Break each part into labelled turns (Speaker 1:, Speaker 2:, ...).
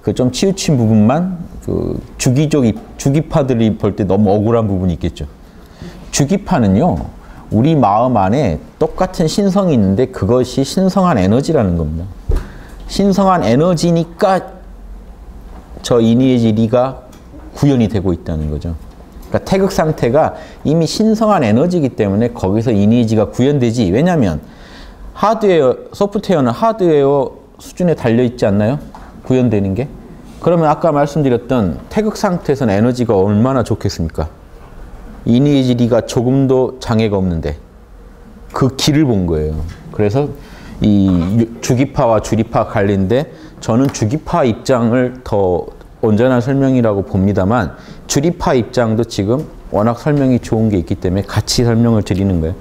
Speaker 1: 그 좀 치우친 부분만 그 주기파들이 볼 때 너무 억울한 부분이 있겠죠. 주기파는요, 우리 마음 안에 똑같은 신성이 있는데 그것이 신성한 에너지라는 겁니다. 신성한 에너지니까 저 이니에지 리가 구현이 되고 있다는 거죠. 그러니까 태극 상태가 이미 신성한 에너지이기 때문에 거기서 이니에지가 구현되지. 왜냐하면 하드웨어, 소프트웨어는 하드웨어 수준에 달려있지 않나요? 구현되는 게. 그러면 아까 말씀드렸던 태극 상태에서는 에너지가 얼마나 좋겠습니까? 이니에지 리가 조금도 장애가 없는데 그 길을 본 거예요. 그래서 이 주기파와 주리파 갈린데 저는 주기파 입장을 더 온전한 설명이라고 봅니다만 주리파 입장도 지금 워낙 설명이 좋은 게 있기 때문에 같이 설명을 드리는 거예요.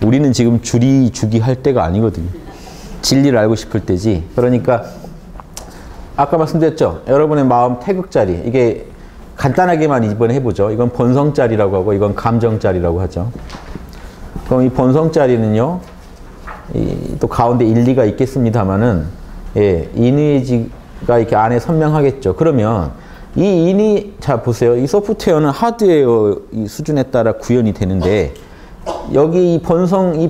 Speaker 1: 우리는 지금 주기 할 때가 아니거든요. 진리를 알고 싶을 때지. 그러니까 아까 말씀드렸죠. 여러분의 마음 태극자리. 이게 간단하게만 이번에 해보죠. 이건 본성자리라고 하고 이건 감정자리라고 하죠. 그럼 이 본성자리는요. 또 가운데 일리가 있겠습니다만은 예, 이니에지가 이렇게 안에 선명하겠죠. 그러면 자 보세요. 이 소프트웨어는 하드웨어 이 수준에 따라 구현이 되는데 여기 본성이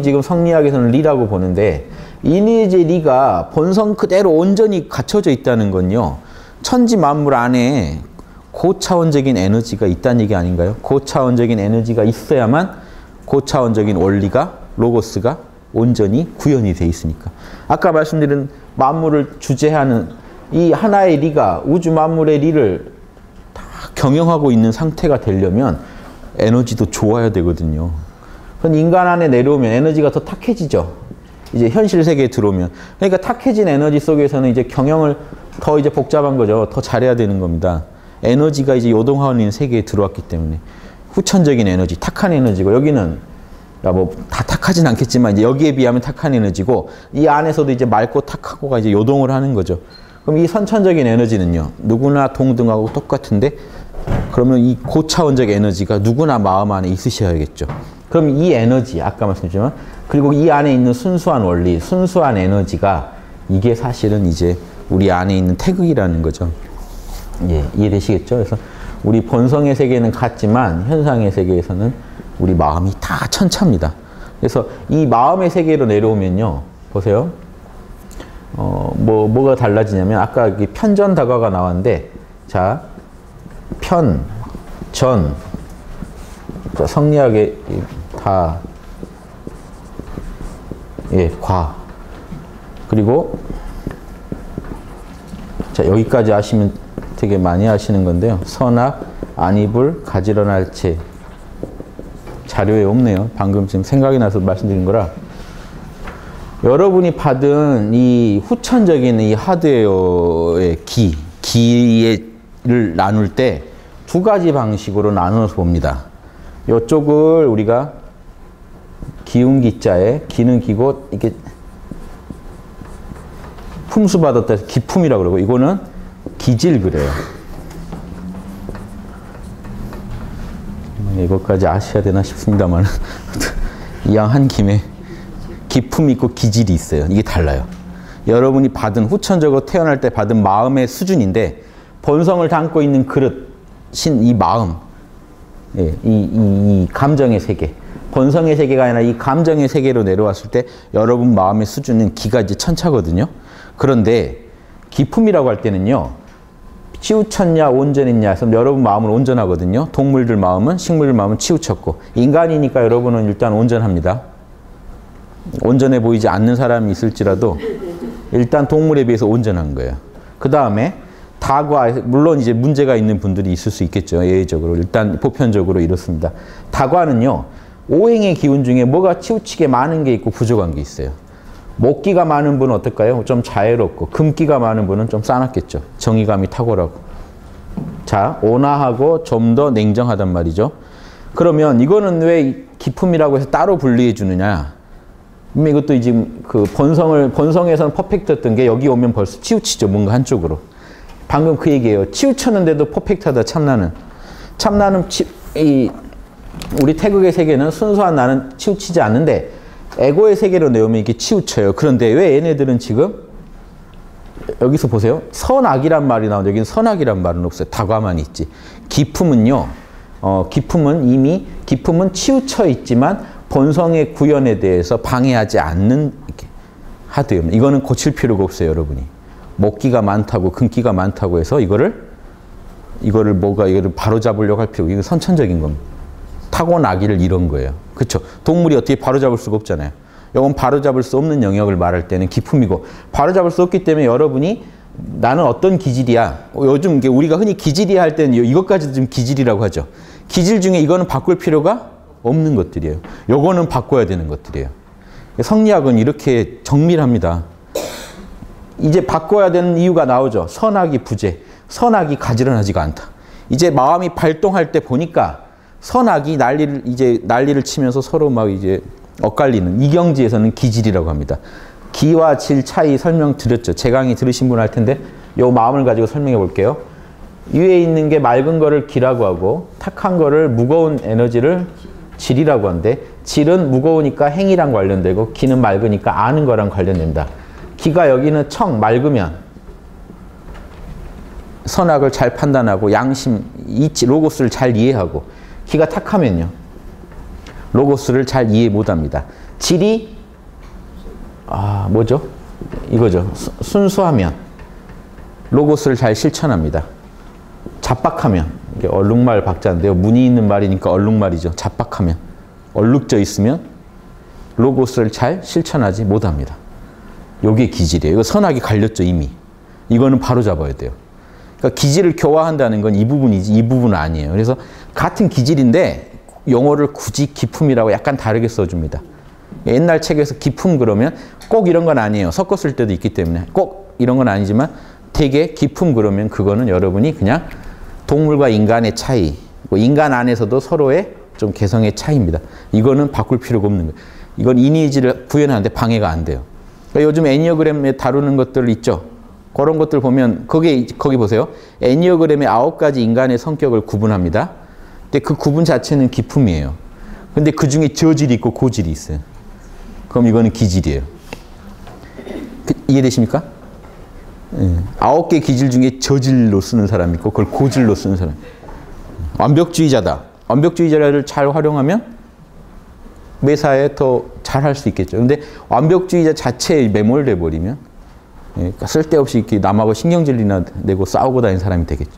Speaker 1: 지금 성리학에서는 리라고 보는데 이니에지 리가 본성 그대로 온전히 갖춰져 있다는 건요. 천지 만물 안에 고차원적인 에너지가 있다는 얘기 아닌가요? 고차원적인 에너지가 있어야만 고차원적인 원리가 로고스가 온전히 구현이 돼 있으니까. 아까 말씀드린 만물을 주재하는 이 하나의 리가 우주 만물의 리를 다 경영하고 있는 상태가 되려면 에너지도 좋아야 되거든요. 그럼 인간 안에 내려오면 에너지가 더 탁해지죠. 이제 현실 세계에 들어오면. 그러니까 탁해진 에너지 속에서는 이제 경영을 더 이제 복잡한 거죠. 더 잘해야 되는 겁니다. 에너지가 이제 요동하는 세계에 들어왔기 때문에. 후천적인 에너지, 탁한 에너지고 여기는 뭐 다 탁하진 않겠지만 이제 여기에 비하면 탁한 에너지고 이 안에서도 이제 맑고 탁하고가 이제 요동을 하는 거죠. 그럼 이 선천적인 에너지는요. 누구나 동등하고 똑같은데 그러면 이 고차원적 에너지가 누구나 마음 안에 있으셔야겠죠. 그럼 이 에너지, 아까 말씀드렸지만 그리고 이 안에 있는 순수한 원리, 순수한 에너지가 이게 사실은 이제 우리 안에 있는 태극이라는 거죠. 예, 이해되시겠죠? 그래서 우리 본성의 세계는 같지만 현상의 세계에서는 우리 마음이 다 천차입니다. 그래서 이 마음의 세계로 내려오면요. 보세요. 뭐가 달라지냐면 아까 편전다과가 나왔는데 자, 편, 전, 자, 성리학의 다 예, 과. 그리고 자, 여기까지 아시면 되게 많이 하시는 건데요. 선악, 안이불, 가지런할체. 자료에 없네요. 방금 지금 생각이 나서 말씀드린 거라. 여러분이 받은 이 후천적인 이 하드웨어의 기를 나눌 때 두 가지 방식으로 나눠서 봅니다. 이쪽을 우리가 기운기자에 기는 기고 이렇게 품수받았다 해서 기품이라고 그러고 이거는 기질 그래요. 이것까지 아셔야 되나 싶습니다만 이왕 한 김에 기품이 있고 기질이 있어요. 이게 달라요. 여러분이 받은 후천적으로 태어날 때 받은 마음의 수준인데 본성을 담고 있는 그릇 이 마음, 예, 이 감정의 세계, 본성의 세계가 아니라 이 감정의 세계로 내려왔을 때 여러분 마음의 수준은 기가 이제 천차거든요. 그런데 기품이라고 할 때는요, 치우쳤냐 온전했냐 해서 여러분 마음은 온전하거든요. 동물들 마음은, 식물들 마음은 치우쳤고 인간이니까 여러분은 일단 온전합니다. 온전해 보이지 않는 사람이 있을지라도 일단 동물에 비해서 온전한 거예요. 그 다음에 다과, 물론 이제 문제가 있는 분들이 있을 수 있겠죠. 예외적으로. 일단 보편적으로 이렇습니다. 다과는요. 오행의 기운 중에 뭐가 치우치게 많은 게 있고 부족한 게 있어요. 목기가 많은 분은 어떨까요? 좀 자애롭고 금기가 많은 분은 좀 싸놨겠죠. 정의감이 탁월하고. 자, 온화하고 좀 더 냉정하단 말이죠. 그러면 이거는 왜 기품이라고 해서 따로 분리해 주느냐. 이것도 지금 그 본성에서는 퍼펙트였던 게 여기 오면 벌써 치우치죠. 뭔가 한쪽으로. 방금 그 얘기예요. 치우쳤는데도 퍼펙트하다, 참나는. 참나는 우리 태극의 세계는 순수한 나는 치우치지 않는데 에고의 세계로 내오면 이게 치우쳐요. 그런데 왜 얘네들은 지금 여기서 보세요. 선악이란 말이 나오는데 여기는 선악이란 말은 없어요. 다과만 있지. 기품은요. 기품은 이미 기품은 치우쳐 있지만 본성의 구현에 대해서 방해하지 않는 하드웨어. 이거는 고칠 필요가 없어요, 여러분이. 목기가 많다고 근기가 많다고 해서 이거를 바로 잡으려고 할 필요. 이거 선천적인 겁니다. 타고나기를 이런 거예요. 그렇죠? 동물이 어떻게 바로 잡을 수가 없잖아요. 이건 바로 잡을 수 없는 영역을 말할 때는 기품이고 바로 잡을 수 없기 때문에 여러분이 나는 어떤 기질이야. 요즘 우리가 흔히 기질이야 할 때는 이것까지도 좀 기질이라고 하죠. 기질 중에 이거는 바꿀 필요가 없는 것들이에요. 요거는 바꿔야 되는 것들이에요. 성리학은 이렇게 정밀합니다. 이제 바꿔야 되는 이유가 나오죠. 선악이 부재. 선악이 가지런하지가 않다. 이제 마음이 발동할 때 보니까 선악이 난리를 치면서 서로 막 이제 엇갈리는 이 경지에서는 기질이라고 합니다. 기와 질 차이 설명드렸죠. 제 강의 들으신 분 할 텐데 요 마음을 가지고 설명해 볼게요. 위에 있는 게 맑은 거를 기라고 하고 탁한 거를 무거운 에너지를 질이라고 하는데 질은 무거우니까 행이랑 관련되고 기는 맑으니까 아는 거랑 관련된다. 기가 여기는 맑으면 선악을 잘 판단하고 양심, 이치, 로고스를 잘 이해하고 기가 탁하면요. 로고스를 잘 이해 못합니다. 질이 뭐죠? 이거죠. 순수하면 로고스를 잘 실천합니다. 잡박하면 이게 얼룩말 박자인데요. 문이 있는 말이니까 얼룩말이죠. 잡박하면 얼룩져 있으면 로고스를 잘 실천하지 못합니다. 요게 기질이에요. 이거 선악이 갈렸죠 이미. 이거는 바로 잡아야 돼요. 그러니까 기질을 교화한다는 건 이 부분이지 이 부분은 아니에요. 그래서 같은 기질인데 용어를 굳이 기품이라고 약간 다르게 써줍니다. 옛날 책에서 기품 그러면 꼭 이런 건 아니에요. 섞었을 때도 있기 때문에 꼭 이런 건 아니지만 되게 기품 그러면 그거는 여러분이 그냥 동물과 인간의 차이, 인간 안에서도 서로의 좀 개성의 차이입니다. 이거는 바꿀 필요가 없는 거예요. 이건 이니지를 구현하는데 방해가 안 돼요. 그러니까 요즘 애니어그램에 다루는 것들 있죠. 그런 것들 보면 거기 보세요. 애니어그램의 9가지 인간의 성격을 구분합니다. 근데 그 구분 자체는 기품이에요. 근데 그 중에 저질이 있고 고질이 있어요. 그럼 이거는 기질이에요. 이해되십니까? 9개 기질 중에 저질로 쓰는 사람이 있고 그걸 고질로 쓰는 사람. 완벽주의자다. 완벽주의자를 잘 활용하면 매사에 더 잘할 수 있겠죠. 근데 완벽주의자 자체에 매몰돼 버리면 그러니까 쓸데없이 이렇게 남하고 신경질이나 내고 싸우고 다니는 사람이 되겠죠.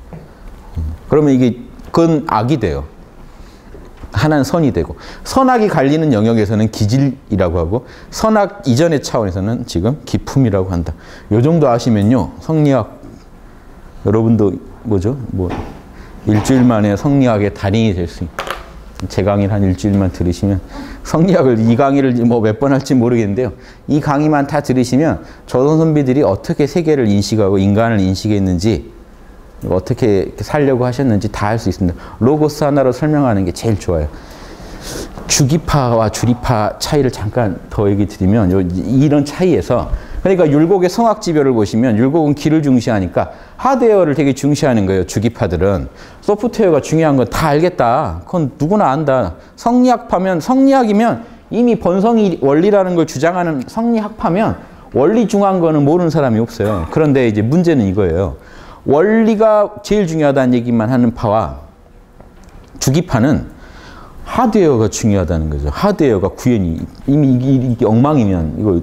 Speaker 1: 그러면 그건 악이 돼요. 하나는 선이 되고 선악이 갈리는 영역에서는 기질이라고 하고 선악 이전의 차원에서는 지금 기품이라고 한다. 요 정도 아시면요. 성리학 여러분도 일주일 만에 성리학의 달인이 될 수 있고 제 강의를 한 일주일만 들으시면 성리학을 이 강의를 몇 번 할지 모르겠는데요. 이 강의만 다 들으시면 조선 선비들이 어떻게 세계를 인식하고 인간을 인식했는지 어떻게 살려고 하셨는지 다 알 수 있습니다. 로고스 하나로 설명하는 게 제일 좋아요. 주기파와 주리파 차이를 잠깐 더 얘기 드리면 이런 차이에서 그러니까 율곡의 성악지별을 보시면 율곡은 기를 중시하니까 하드웨어를 되게 중시하는 거예요. 주기파들은. 소프트웨어가 중요한 건 다 알겠다. 그건 누구나 안다. 성리학이면 이미 본성이 원리라는 걸 주장하는 성리학파면 원리 중요한 거는 모르는 사람이 없어요. 그런데 이제 문제는 이거예요. 원리가 제일 중요하다는 얘기만 하는 파와 주기파는 하드웨어가 중요하다는 거죠. 하드웨어가 구현이 이미 이게 엉망이면 이거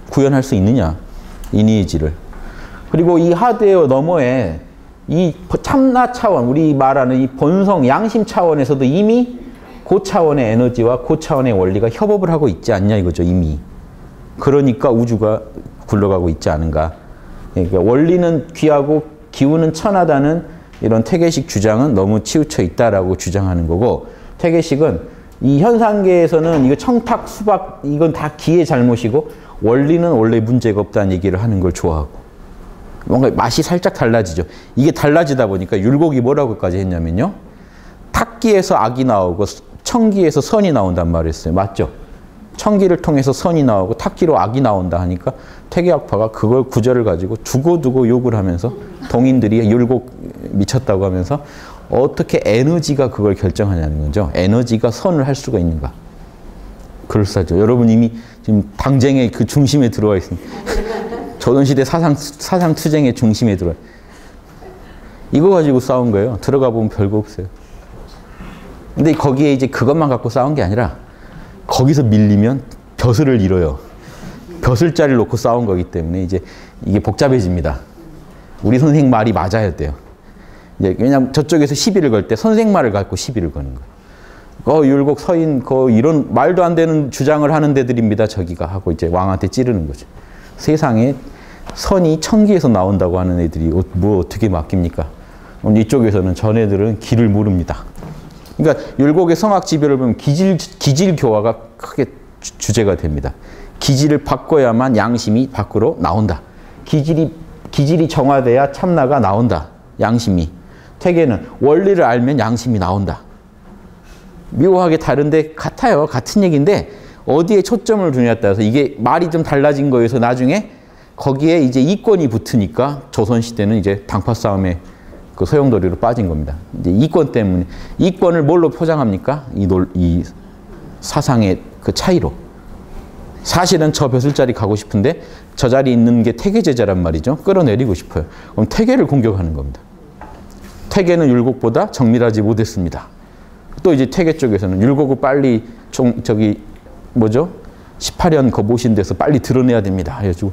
Speaker 1: 구현할 수 있느냐 이니지를. 그리고 이 하드웨어 너머에 이 참나 차원 우리 말하는 이 본성 양심 차원에서도 이미 그 차원의 에너지와 그 차원의 원리가 협업을 하고 있지 않냐 이거죠 이미. 그러니까 우주가 굴러가고 있지 않은가. 그러니까 원리는 귀하고 기운은 천하다는 이런 퇴계식 주장은 너무 치우쳐 있다라고 주장하는 거고 퇴계식은 이 현상계에서는 이거 청탁, 수박 이건 다 기의 잘못이고 원리는 원래 문제가 없다는 얘기를 하는 걸 좋아하고 뭔가 맛이 살짝 달라지죠. 이게 달라지다 보니까 율곡이 뭐라고까지 했냐면요. 탁기에서 악이 나오고 청기에서 선이 나온단 말을 했어요. 맞죠? 청기를 통해서 선이 나오고 탁기로 악이 나온다 하니까 퇴계학파가 그걸 구절을 가지고 두고두고 욕을 하면서 동인들이 율곡 미쳤다고 하면서 어떻게 에너지가 그걸 결정하냐는 거죠. 에너지가 선을 할 수가 있는가. 그럴싸하죠. 여러분 이미 지금 당쟁의 그 중심에 들어와 있습니다. 조선시대 사상투쟁의 중심에 들어요. 이거 가지고 싸운 거예요. 들어가 보면 별거 없어요. 근데 거기에 이제 그것만 갖고 싸운 게 아니라 거기서 밀리면 벼슬을 잃어요. 벼슬자리를 놓고 싸운 거기 때문에 이제 이게 복잡해집니다. 우리 선생 말이 맞아야 돼요. 이제 왜냐면 저쪽에서 시비를 걸 때 선생 말을 갖고 시비를 거는 거예요. 율곡, 서인, 이런 말도 안 되는 주장을 하는 데들입니다. 저기가 하고 이제 왕한테 찌르는 거죠. 세상에 선이 천기에서 나온다고 하는 애들이 뭐 어떻게 맡깁니까? 이쪽에서는 전애들은 길을 모릅니다. 그러니까 율곡의 성악지별을 보면 기질교화가 크게 주제가 됩니다. 기질을 바꿔야만 양심이 밖으로 나온다. 기질이 정화돼야 참나가 나온다. 양심이. 퇴계는 원리를 알면 양심이 나온다. 묘하게 다른데 같아요. 같은 얘기인데 어디에 초점을 두냐에 따라서 이게 말이 좀 달라진 거에서 나중에 거기에 이제 이권이 붙으니까 조선시대는 이제 당파 싸움에 그 소용돌이로 빠진 겁니다. 이제 이권 때문에. 이권을 뭘로 포장합니까? 이 사상의 그 차이로. 사실은 저 벼슬자리 가고 싶은데 저 자리에 있는 게 태계제자란 말이죠. 끌어내리고 싶어요. 그럼 태계를 공격하는 겁니다. 태계는 율곡보다 정밀하지 못했습니다. 또 이제 태계 쪽에서는 율곡을 빨리 18년 거 모신 데서 빨리 드러내야 됩니다. 해가지고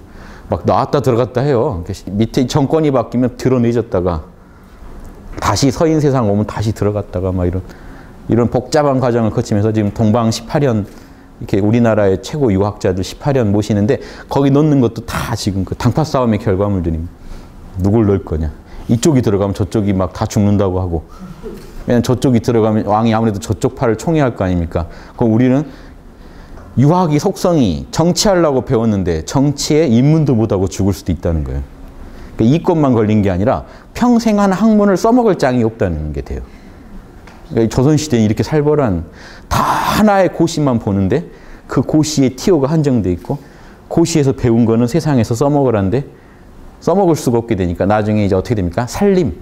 Speaker 1: 막 나왔다 들어갔다 해요. 밑에 정권이 바뀌면 드러내졌다가 다시 서인 세상 오면 다시 들어갔다가 막 이런 복잡한 과정을 거치면서 지금 동방 18년 이렇게 우리나라의 최고 유학자들 18년 모시는데 거기 넣는 것도 다 지금 그 당파 싸움의 결과물들입니다. 누굴 넣을 거냐. 이쪽이 들어가면 저쪽이 막 다 죽는다고 하고. 왜냐면 저쪽이 들어가면 왕이 아무래도 저쪽 팔을 총애할 거 아닙니까? 그럼 우리는 유학이 속성이 정치하려고 배웠는데 정치에 입문도 못하고 죽을 수도 있다는 거예요. 그러니까 이권만 걸린 게 아니라 평생 한 학문을 써먹을 짱이 없다는 게 돼요. 그러니까 조선시대는 이렇게 살벌한 다 하나의 고시만 보는데 그 고시의 티오가 한정돼 있고 고시에서 배운 거는 세상에서 써먹으라는데 써먹을 수가 없게 되니까 나중에 이제 어떻게 됩니까? 살림,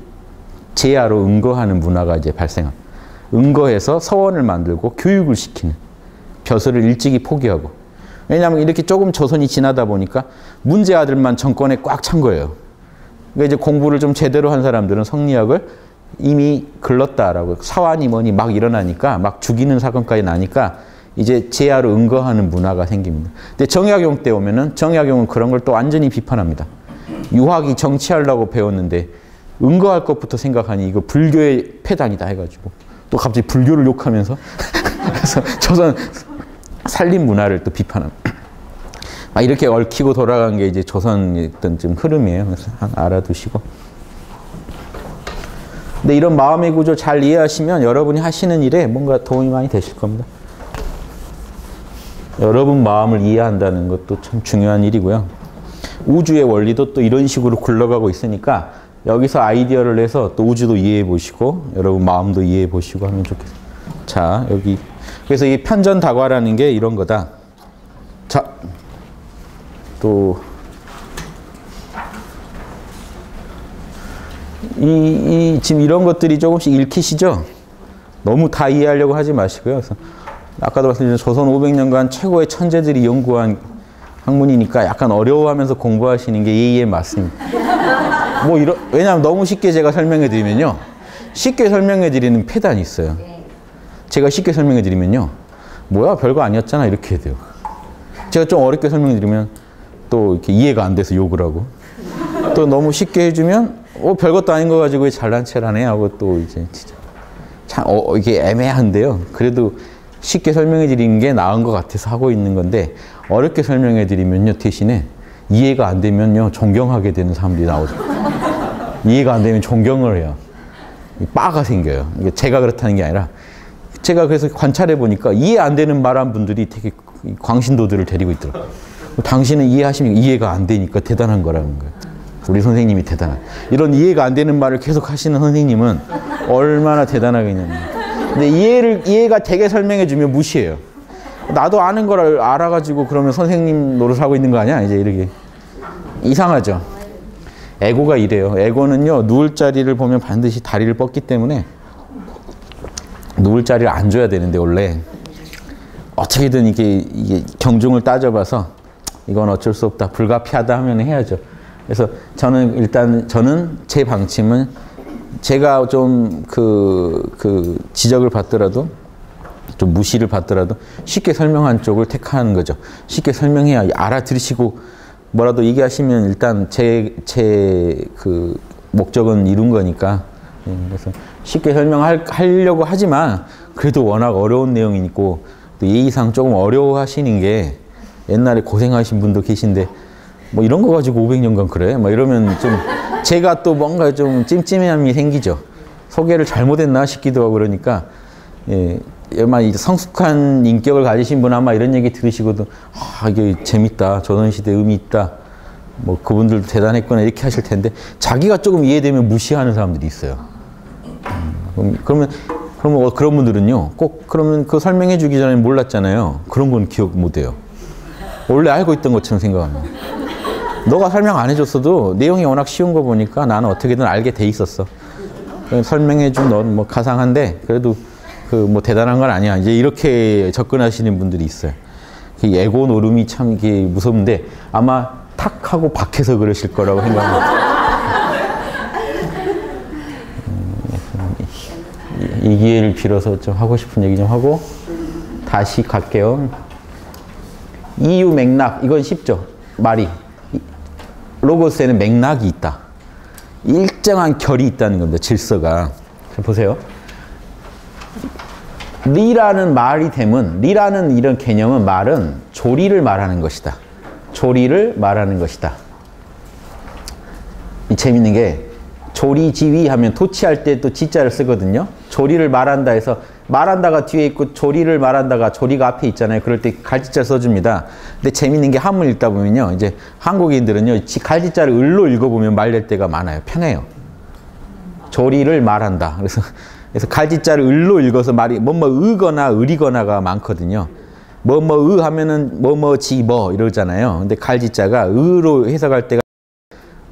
Speaker 1: 제야로 응거하는 문화가 이제 발생합니다. 응거해서 서원을 만들고 교육을 시키는 벼슬을 일찍이 포기하고. 왜냐하면 이렇게 조금 조선이 지나다 보니까 문제 아들만 정권에 꽉 찬 거예요. 그러니까 이제 공부를 좀 제대로 한 사람들은 성리학을 이미 글렀다라고 사환이 뭐니 막 일어나니까 막 죽이는 사건까지 나니까 이제 제야로 응거하는 문화가 생깁니다. 근데 정약용 때 오면은 정약용은 그런 걸 또 완전히 비판합니다. 유학이 정치하려고 배웠는데 응거할 것부터 생각하니 이거 불교의 폐단이다 해가지고 또 갑자기 불교를 욕하면서 그래서 조선 살림 문화를 또 비판합니다. 이렇게 얽히고 돌아간 게 이제 조선의 어떤 좀 흐름이에요. 그래서 알아두시고. 근데 이런 마음의 구조 잘 이해하시면 여러분이 하시는 일에 뭔가 도움이 많이 되실 겁니다. 여러분 마음을 이해한다는 것도 참 중요한 일이고요. 우주의 원리도 또 이런 식으로 굴러가고 있으니까 여기서 아이디어를 내서 또 우주도 이해해 보시고 여러분 마음도 이해해 보시고 하면 좋겠어요. 자, 여기 그래서 이 편전다과라는 게 이런 거다. 자, 또 지금 이런 것들이 조금씩 읽히시죠? 너무 다 이해하려고 하지 마시고요. 그래서 아까도 말씀드린 조선 500년간 최고의 천재들이 연구한 학문이니까 약간 어려워하면서 공부하시는 게 예의에 맞습니다. 왜냐하면 너무 쉽게 제가 설명해 드리면요. 쉽게 설명해 드리는 폐단이 있어요. 제가 쉽게 설명해 드리면요. 뭐야, 별거 아니었잖아. 이렇게 해야 돼요. 제가 좀 어렵게 설명해 드리면 또 이렇게 이해가 안 돼서 욕을 하고 또 너무 쉽게 해주면 별것도 아닌 거 가지고 왜 잘난 체를 하네 하고 또 이제 진짜 참 이게 애매한데요. 그래도 쉽게 설명해 드리는 게 나은 것 같아서 하고 있는 건데 어렵게 설명해 드리면요. 대신에 이해가 안 되면요. 존경하게 되는 사람들이 나오죠. 이해가 안 되면 존경을 해요. 빠가 생겨요. 이게 제가 그렇다는 게 아니라 제가 그래서 관찰해 보니까 이해 안 되는 말한 분들이 되게 광신도들을 데리고 있더라고요. 당신은 이해하시면 이해가 안 되니까 대단한 거라는 거예요. 우리 선생님이 대단한. 이런 이해가 안 되는 말을 계속 하시는 선생님은 얼마나 대단하겠냐면. 근데 이해가 되게 설명해 주면 무시해요. 나도 아는 걸 알아가지고 그러면 선생님 노릇하고 있는 거 아니야? 이제 이렇게. 이상하죠? 에고가 이래요. 에고는요, 누울 자리를 보면 반드시 다리를 뻗기 때문에 누울 자리를 안 줘야 되는데, 원래. 어떻게든 이게 경중을 따져봐서 이건 어쩔 수 없다. 불가피하다 하면 해야죠. 그래서 저는 일단 제 방침은 제가 좀 지적을 받더라도 좀 무시를 받더라도 쉽게 설명한 쪽을 택하는 거죠. 쉽게 설명해야 알아들으시고 뭐라도 얘기하시면 일단 제 목적은 이룬 거니까. 그래서 쉽게 설명하려고 하지만 그래도 워낙 어려운 내용이 있고 또 예의상 조금 어려워하시는 게 옛날에 고생하신 분도 계신데 뭐 이런 거 가지고 500년간 그래? 뭐 이러면 좀 제가 또 뭔가 좀 찜찜함이 생기죠. 소개를 잘못했나 싶기도 하고 그러니까 아마 성숙한 인격을 가지신 분 아마 이런 얘기 들으시고도 이게 재밌다. 조선시대 의미 있다. 뭐 그분들도 대단했구나 이렇게 하실 텐데 자기가 조금 이해되면 무시하는 사람들이 있어요. 그러면 그런 분들은요. 꼭 그러면 그 설명해 주기 전에 몰랐잖아요. 그런 건 기억 못 해요. 원래 알고 있던 것처럼 생각합니다. 너가 설명 안 해줬어도 내용이 워낙 쉬운 거 보니까 나는 어떻게든 알게 돼 있었어. 설명해 준 넌 뭐 가상한데 그래도 뭐 대단한 건 아니야. 이제 이렇게 접근하시는 분들이 있어요. 에고 노름이 참 이게 무서운데 아마 탁 하고 박해서 그러실 거라고 생각합니다. 이 기회를 빌어서 좀 하고 싶은 얘기 좀 하고 다시 갈게요. 이유 맥락 이건 쉽죠. 말이 로고스에는 맥락이 있다. 일정한 결이 있다는 겁니다. 질서가. 보세요. 리라는 말이 되면 리라는 이런 개념은 말은 조리를 말하는 것이다. 조리를 말하는 것이다. 이 재밌는 게 조리지위 하면 도치할 때 또 지자를 쓰거든요. 조리를 말한다 해서 말한다가 뒤에 있고 조리를 말한다가 조리가 앞에 있잖아요. 그럴 때 갈지자를 써줍니다. 근데 재밌는 게 한문 읽다 보면요. 이제 한국인들은요. 갈지자를 을로 읽어보면 말릴 때가 많아요. 편해요. 조리를 말한다. 그래서 갈지자를 을로 읽어서 말이 의거나 을이거나가 많거든요. 의 하면은 지 이러잖아요. 근데 갈지자가 의로 해석할 때가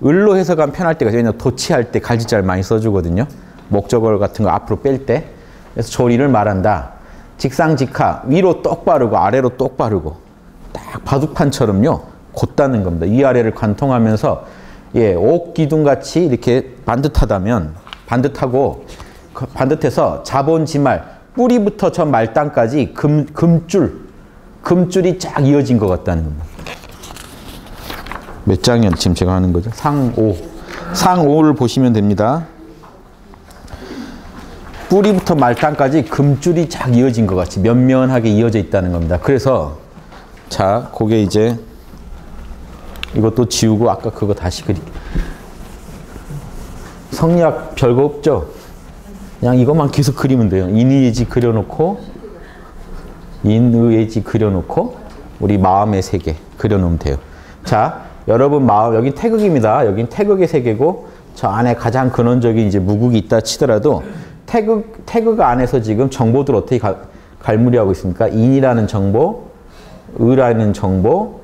Speaker 1: 을로 해석하면 편할 때가 있어요. 왜냐면 도치할 때 갈지자를 많이 써주거든요. 목적어 같은 거 앞으로 뺄 때. 그래서 조리를 말한다. 직상직하 위로 똑바르고 아래로 똑바르고 딱 바둑판처럼요. 곧다는 겁니다. 위아래를 관통하면서 옥기둥같이 이렇게 반듯하다면 반듯해서 자본지말 뿌리부터 저 말단까지 금줄이 쫙 이어진 것 같다는 겁니다. 몇 장이요? 지금 제가 하는 거죠? 상오. 상오를 보시면 됩니다. 뿌리부터 말단까지 금줄이 쫙 이어진 것 같이 면면하게 이어져 있다는 겁니다. 그래서 자, 그게 이제 이것도 지우고 아까 그거 다시 그릴게요. 성리학 별거 없죠? 그냥 이것만 계속 그리면 돼요. 인의예지 그려놓고 인의예지 그려놓고 우리 마음의 세계 그려놓으면 돼요. 자, 여러분 마음 여긴 태극입니다. 여긴 태극의 세계고 저 안에 가장 근원적인 이제 무국이 있다 치더라도 태극 안에서 지금 정보들 어떻게 갈무리하고 있습니까? 인이라는 정보, 의라는 정보,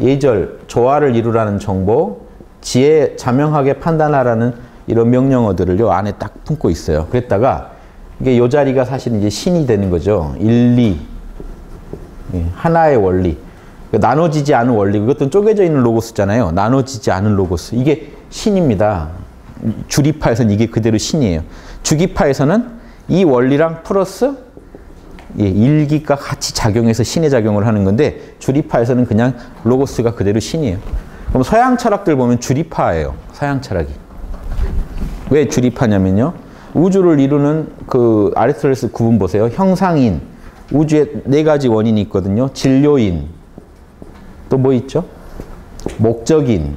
Speaker 1: 예절, 조화를 이루라는 정보, 지혜, 자명하게 판단하라는 이런 명령어들을 요 안에 딱 품고 있어요. 그랬다가 이게 요 자리가 사실 이제 신이 되는 거죠. 일리, 하나의 원리. 나눠지지 않은 원리. 그것도 쪼개져 있는 로고스잖아요. 나눠지지 않은 로고스. 이게 신입니다. 주리파에서는 이게 그대로 신이에요. 주기파에서는 이 원리랑 플러스 일기가 같이 작용해서 신의 작용을 하는 건데 주리파에서는 그냥 로고스가 그대로 신이에요. 그럼 서양 철학들 보면 주리파예요. 서양 철학이. 왜 주리파냐면요. 우주를 이루는 그 아리스토텔레스 구분 보세요. 형상인. 우주에 4가지 원인이 있거든요. 진료인. 또 뭐 있죠? 목적인.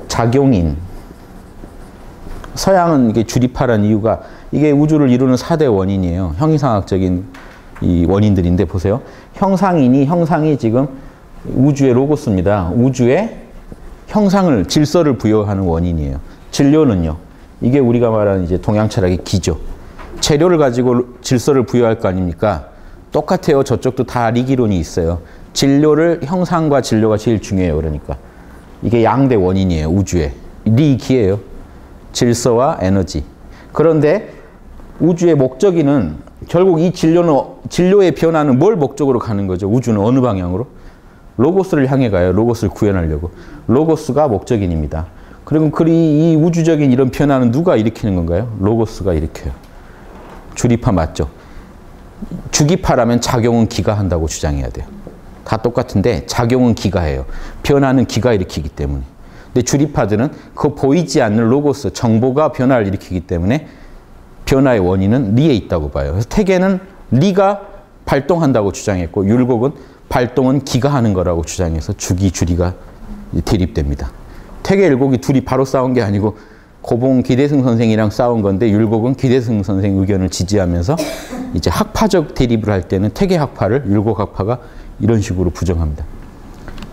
Speaker 1: 작용인. 서양은 이게 주리파라는 이유가 이게 우주를 이루는 4대 원인이에요. 형이상학적인 이 원인들인데 보세요. 형상이 지금 우주의 로고스입니다. 우주의 형상을, 질서를 부여하는 원인이에요. 진료는요. 이게 우리가 말하는 이제 동양 철학의 기죠. 재료를 가지고 질서를 부여할 거 아닙니까? 똑같아요. 저쪽도 다 리기론이 있어요. 진료를 형상과 진료가 제일 중요해요. 그러니까 이게 양대 원인이에요. 우주에. 리기예요. 질서와 에너지. 그런데 우주의 목적이는 결국 이 진료의 변화는 뭘 목적으로 가는 거죠? 우주는 어느 방향으로? 로고스를 향해 가요. 로고스를 구현하려고. 로고스가 목적인입니다. 그리고 이 우주적인 이런 변화는 누가 일으키는 건가요? 로고스가 일으켜요. 주리파 맞죠? 주기파라면 작용은 기가 한다고 주장해야 돼요. 다 똑같은데 작용은 기가 해요. 변화는 기가 일으키기 때문에. 근데 주리파들은 그 보이지 않는 로고스, 정보가 변화를 일으키기 때문에 변화의 원인은 리에 있다고 봐요. 그래서 태계는 리가 발동한다고 주장했고 율곡은 발동은 기가 하는 거라고 주장해서 주기, 주리가 대립됩니다. 태계, 율곡이 둘이 바로 싸운 게 아니고 고봉 기대승 선생이랑 싸운 건데 율곡은 기대승 선생 의견을 지지하면서 이제 학파적 대립을 할 때는 태계 학파를 율곡 학파가 이런 식으로 부정합니다.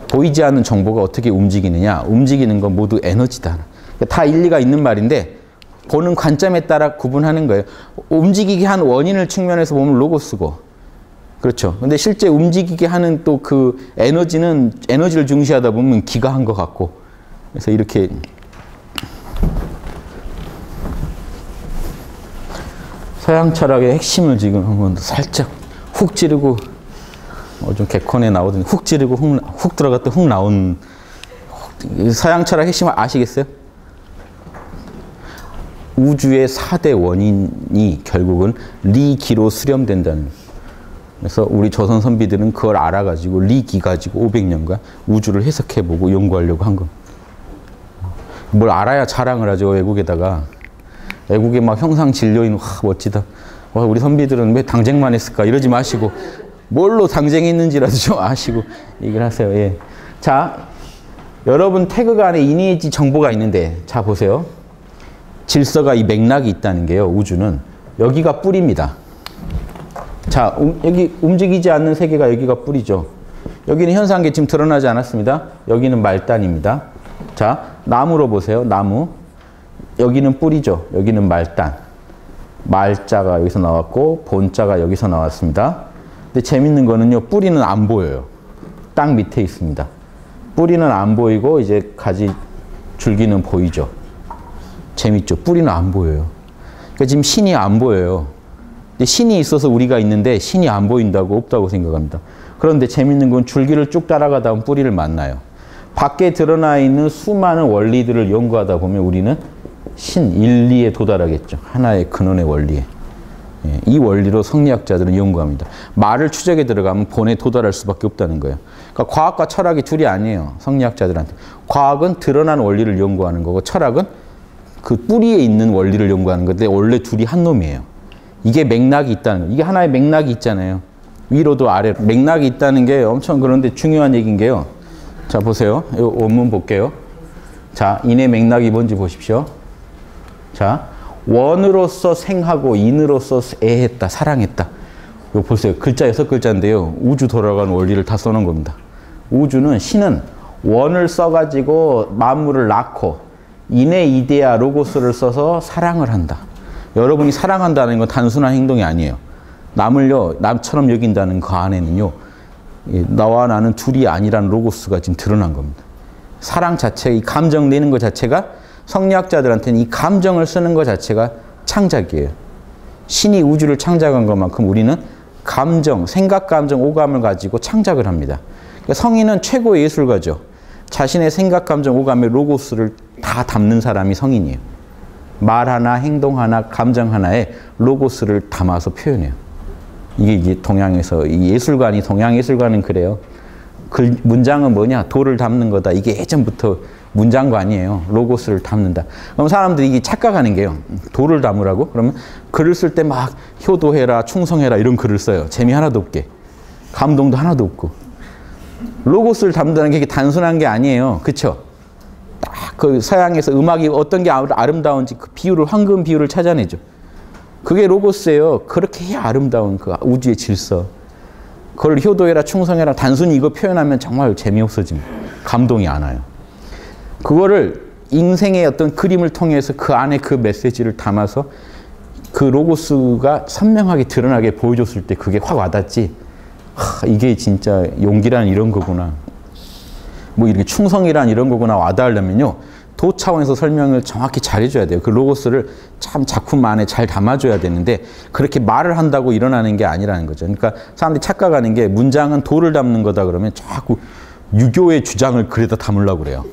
Speaker 1: 보이지 않는 정보가 어떻게 움직이느냐? 움직이는 건 모두 에너지다. 다 일리가 있는 말인데 보는 관점에 따라 구분하는 거예요. 움직이게 한 원인을 측면에서 보면 로고스고, 그렇죠. 근데 실제 움직이게 하는 또 그 에너지를 중시하다 보면 기가 한 것 같고, 그래서 이렇게 서양 철학의 핵심을 지금 한번 살짝 훅 찌르고, 좀 개콘에 나오더니 훅 찌르고 훅 들어갔다 훅 나온 서양 철학 핵심을 아시겠어요? 우주의 4대 원인이 결국은 리기로 수렴된다는 거예요. 그래서 우리 조선 선비들은 그걸 알아가지고 리기 가지고 500년간 우주를 해석해보고 연구하려고 한 겁니다. 뭘 알아야 자랑을 하죠, 외국에다가. 외국에 막 형상 진료인, 와, 멋지다. 우리 선비들은 왜 당쟁만 했을까? 이러지 마시고, 뭘로 당쟁했는지라도 좀 아시고, 얘기를 하세요. 예. 자, 여러분 태극 안에 이니에지 정보가 있는데, 자, 보세요. 질서가 이 맥락이 있다는 게요, 우주는. 여기가 뿌리입니다. 자, 여기 움직이지 않는 세계가 여기가 뿌리죠. 여기는 현상계 지금 드러나지 않았습니다. 여기는 말단입니다. 자, 나무로 보세요. 나무. 여기는 뿌리죠. 여기는 말단. 말자가 여기서 나왔고 본자가 여기서 나왔습니다. 근데 재밌는 거는요. 뿌리는 안 보여요. 땅 밑에 있습니다. 뿌리는 안 보이고 이제 가지 줄기는 보이죠. 재밌죠. 뿌리는 안 보여요. 그러니까 지금 신이 안 보여요. 근데 신이 있어서 우리가 있는데 신이 안 보인다고 없다고 생각합니다. 그런데 재밌는 건 줄기를 쭉 따라가다 보면 뿌리를 만나요. 밖에 드러나 있는 수많은 원리들을 연구하다 보면 우리는 신, 일리에 도달하겠죠. 하나의 근원의 원리에. 예, 이 원리로 성리학자들은 연구합니다. 말을 추적에 들어가면 본에 도달할 수밖에 없다는 거예요. 그러니까 과학과 철학이 둘이 아니에요. 성리학자들한테. 과학은 드러난 원리를 연구하는 거고 철학은 그 뿌리에 있는 원리를 연구하는 건데 원래 둘이 한 놈이에요. 이게 맥락이 있다는 거예요. 이게 하나의 맥락이 있잖아요. 위로도 아래로. 맥락이 있다는 게 엄청 그런데 중요한 얘기인 게요. 자, 보세요. 이 원문 볼게요. 자, 인의 맥락이 뭔지 보십시오. 자, 원으로서 생하고 인으로서 애했다, 사랑했다. 이거 보세요. 글자 6글자인데요. 우주 돌아가는 원리를 다 써놓은 겁니다. 우주는, 신은 원을 써가지고 만물을 낳고 인의 이데아 로고스를 써서 사랑을 한다. 여러분이 사랑한다는 건 단순한 행동이 아니에요. 남을요, 남처럼 여긴다는 그 안에는요, 나와 나는 둘이 아니라는 로고스가 지금 드러난 겁니다. 사랑 자체, 이 감정 내는 것 자체가 성리학자들한테는 이 감정을 쓰는 것 자체가 창작이에요. 신이 우주를 창작한 것만큼 우리는 감정, 생각, 감정, 오감을 가지고 창작을 합니다. 그러니까 성인은 최고의 예술가죠. 자신의 생각, 감정, 오감의 로고스를 다 담는 사람이 성인이에요. 말 하나, 행동 하나, 감정 하나에 로고스를 담아서 표현해요. 이게 이제 동양에서, 이 예술관이, 동양 예술관은 그래요. 문장은 뭐냐? 도를 담는 거다. 이게 예전부터 문장거 아니에요. 로고스를 담는다. 그럼 사람들이 이게 착각하는 게요. 도를 담으라고? 그러면 글을 쓸 때 막 효도해라, 충성해라 이런 글을 써요. 재미 하나도 없게. 감동도 하나도 없고. 로고스를 담는다는 게 이게 단순한 게 아니에요. 그쵸? 딱 그 서양에서 음악이 어떤 게 아름다운지 그 비율을, 황금 비율을 찾아내죠. 그게 로고스예요. 그렇게 해야 아름다운 그 우주의 질서. 그걸 효도해라, 충성해라. 단순히 이거 표현하면 정말 재미없어집니다. 감동이 안 와요. 그거를 인생의 어떤 그림을 통해서 그 안에 그 메시지를 담아서 그 로고스가 선명하게 드러나게 보여줬을 때 그게 확 와닿지. 이게 진짜 용기란 이런 거구나. 뭐 이렇게 충성이란 이런 거구나 와닿으려면요. 도 차원에서 설명을 정확히 잘 해줘야 돼요. 그 로고스를 참 작품 안에 잘 담아줘야 되는데 그렇게 말을 한다고 일어나는 게 아니라는 거죠. 그러니까 사람들이 착각하는 게 문장은 도를 담는 거다 그러면 자꾸 유교의 주장을 글에다 담으려고 그래요.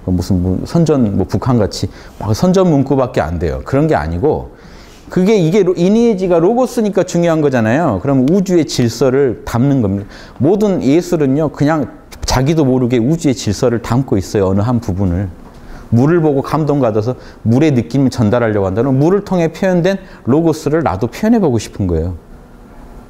Speaker 1: 무슨 선전 북한같이 막 선전 문구밖에 안 돼요. 그런 게 아니고 이게 이니에지가 로고스니까 중요한 거잖아요. 그럼 우주의 질서를 담는 겁니다. 모든 예술은요, 그냥 자기도 모르게 우주의 질서를 담고 있어요. 어느 한 부분을. 물을 보고 감동받아서 물의 느낌을 전달하려고 한다면 물을 통해 표현된 로고스를 나도 표현해보고 싶은 거예요.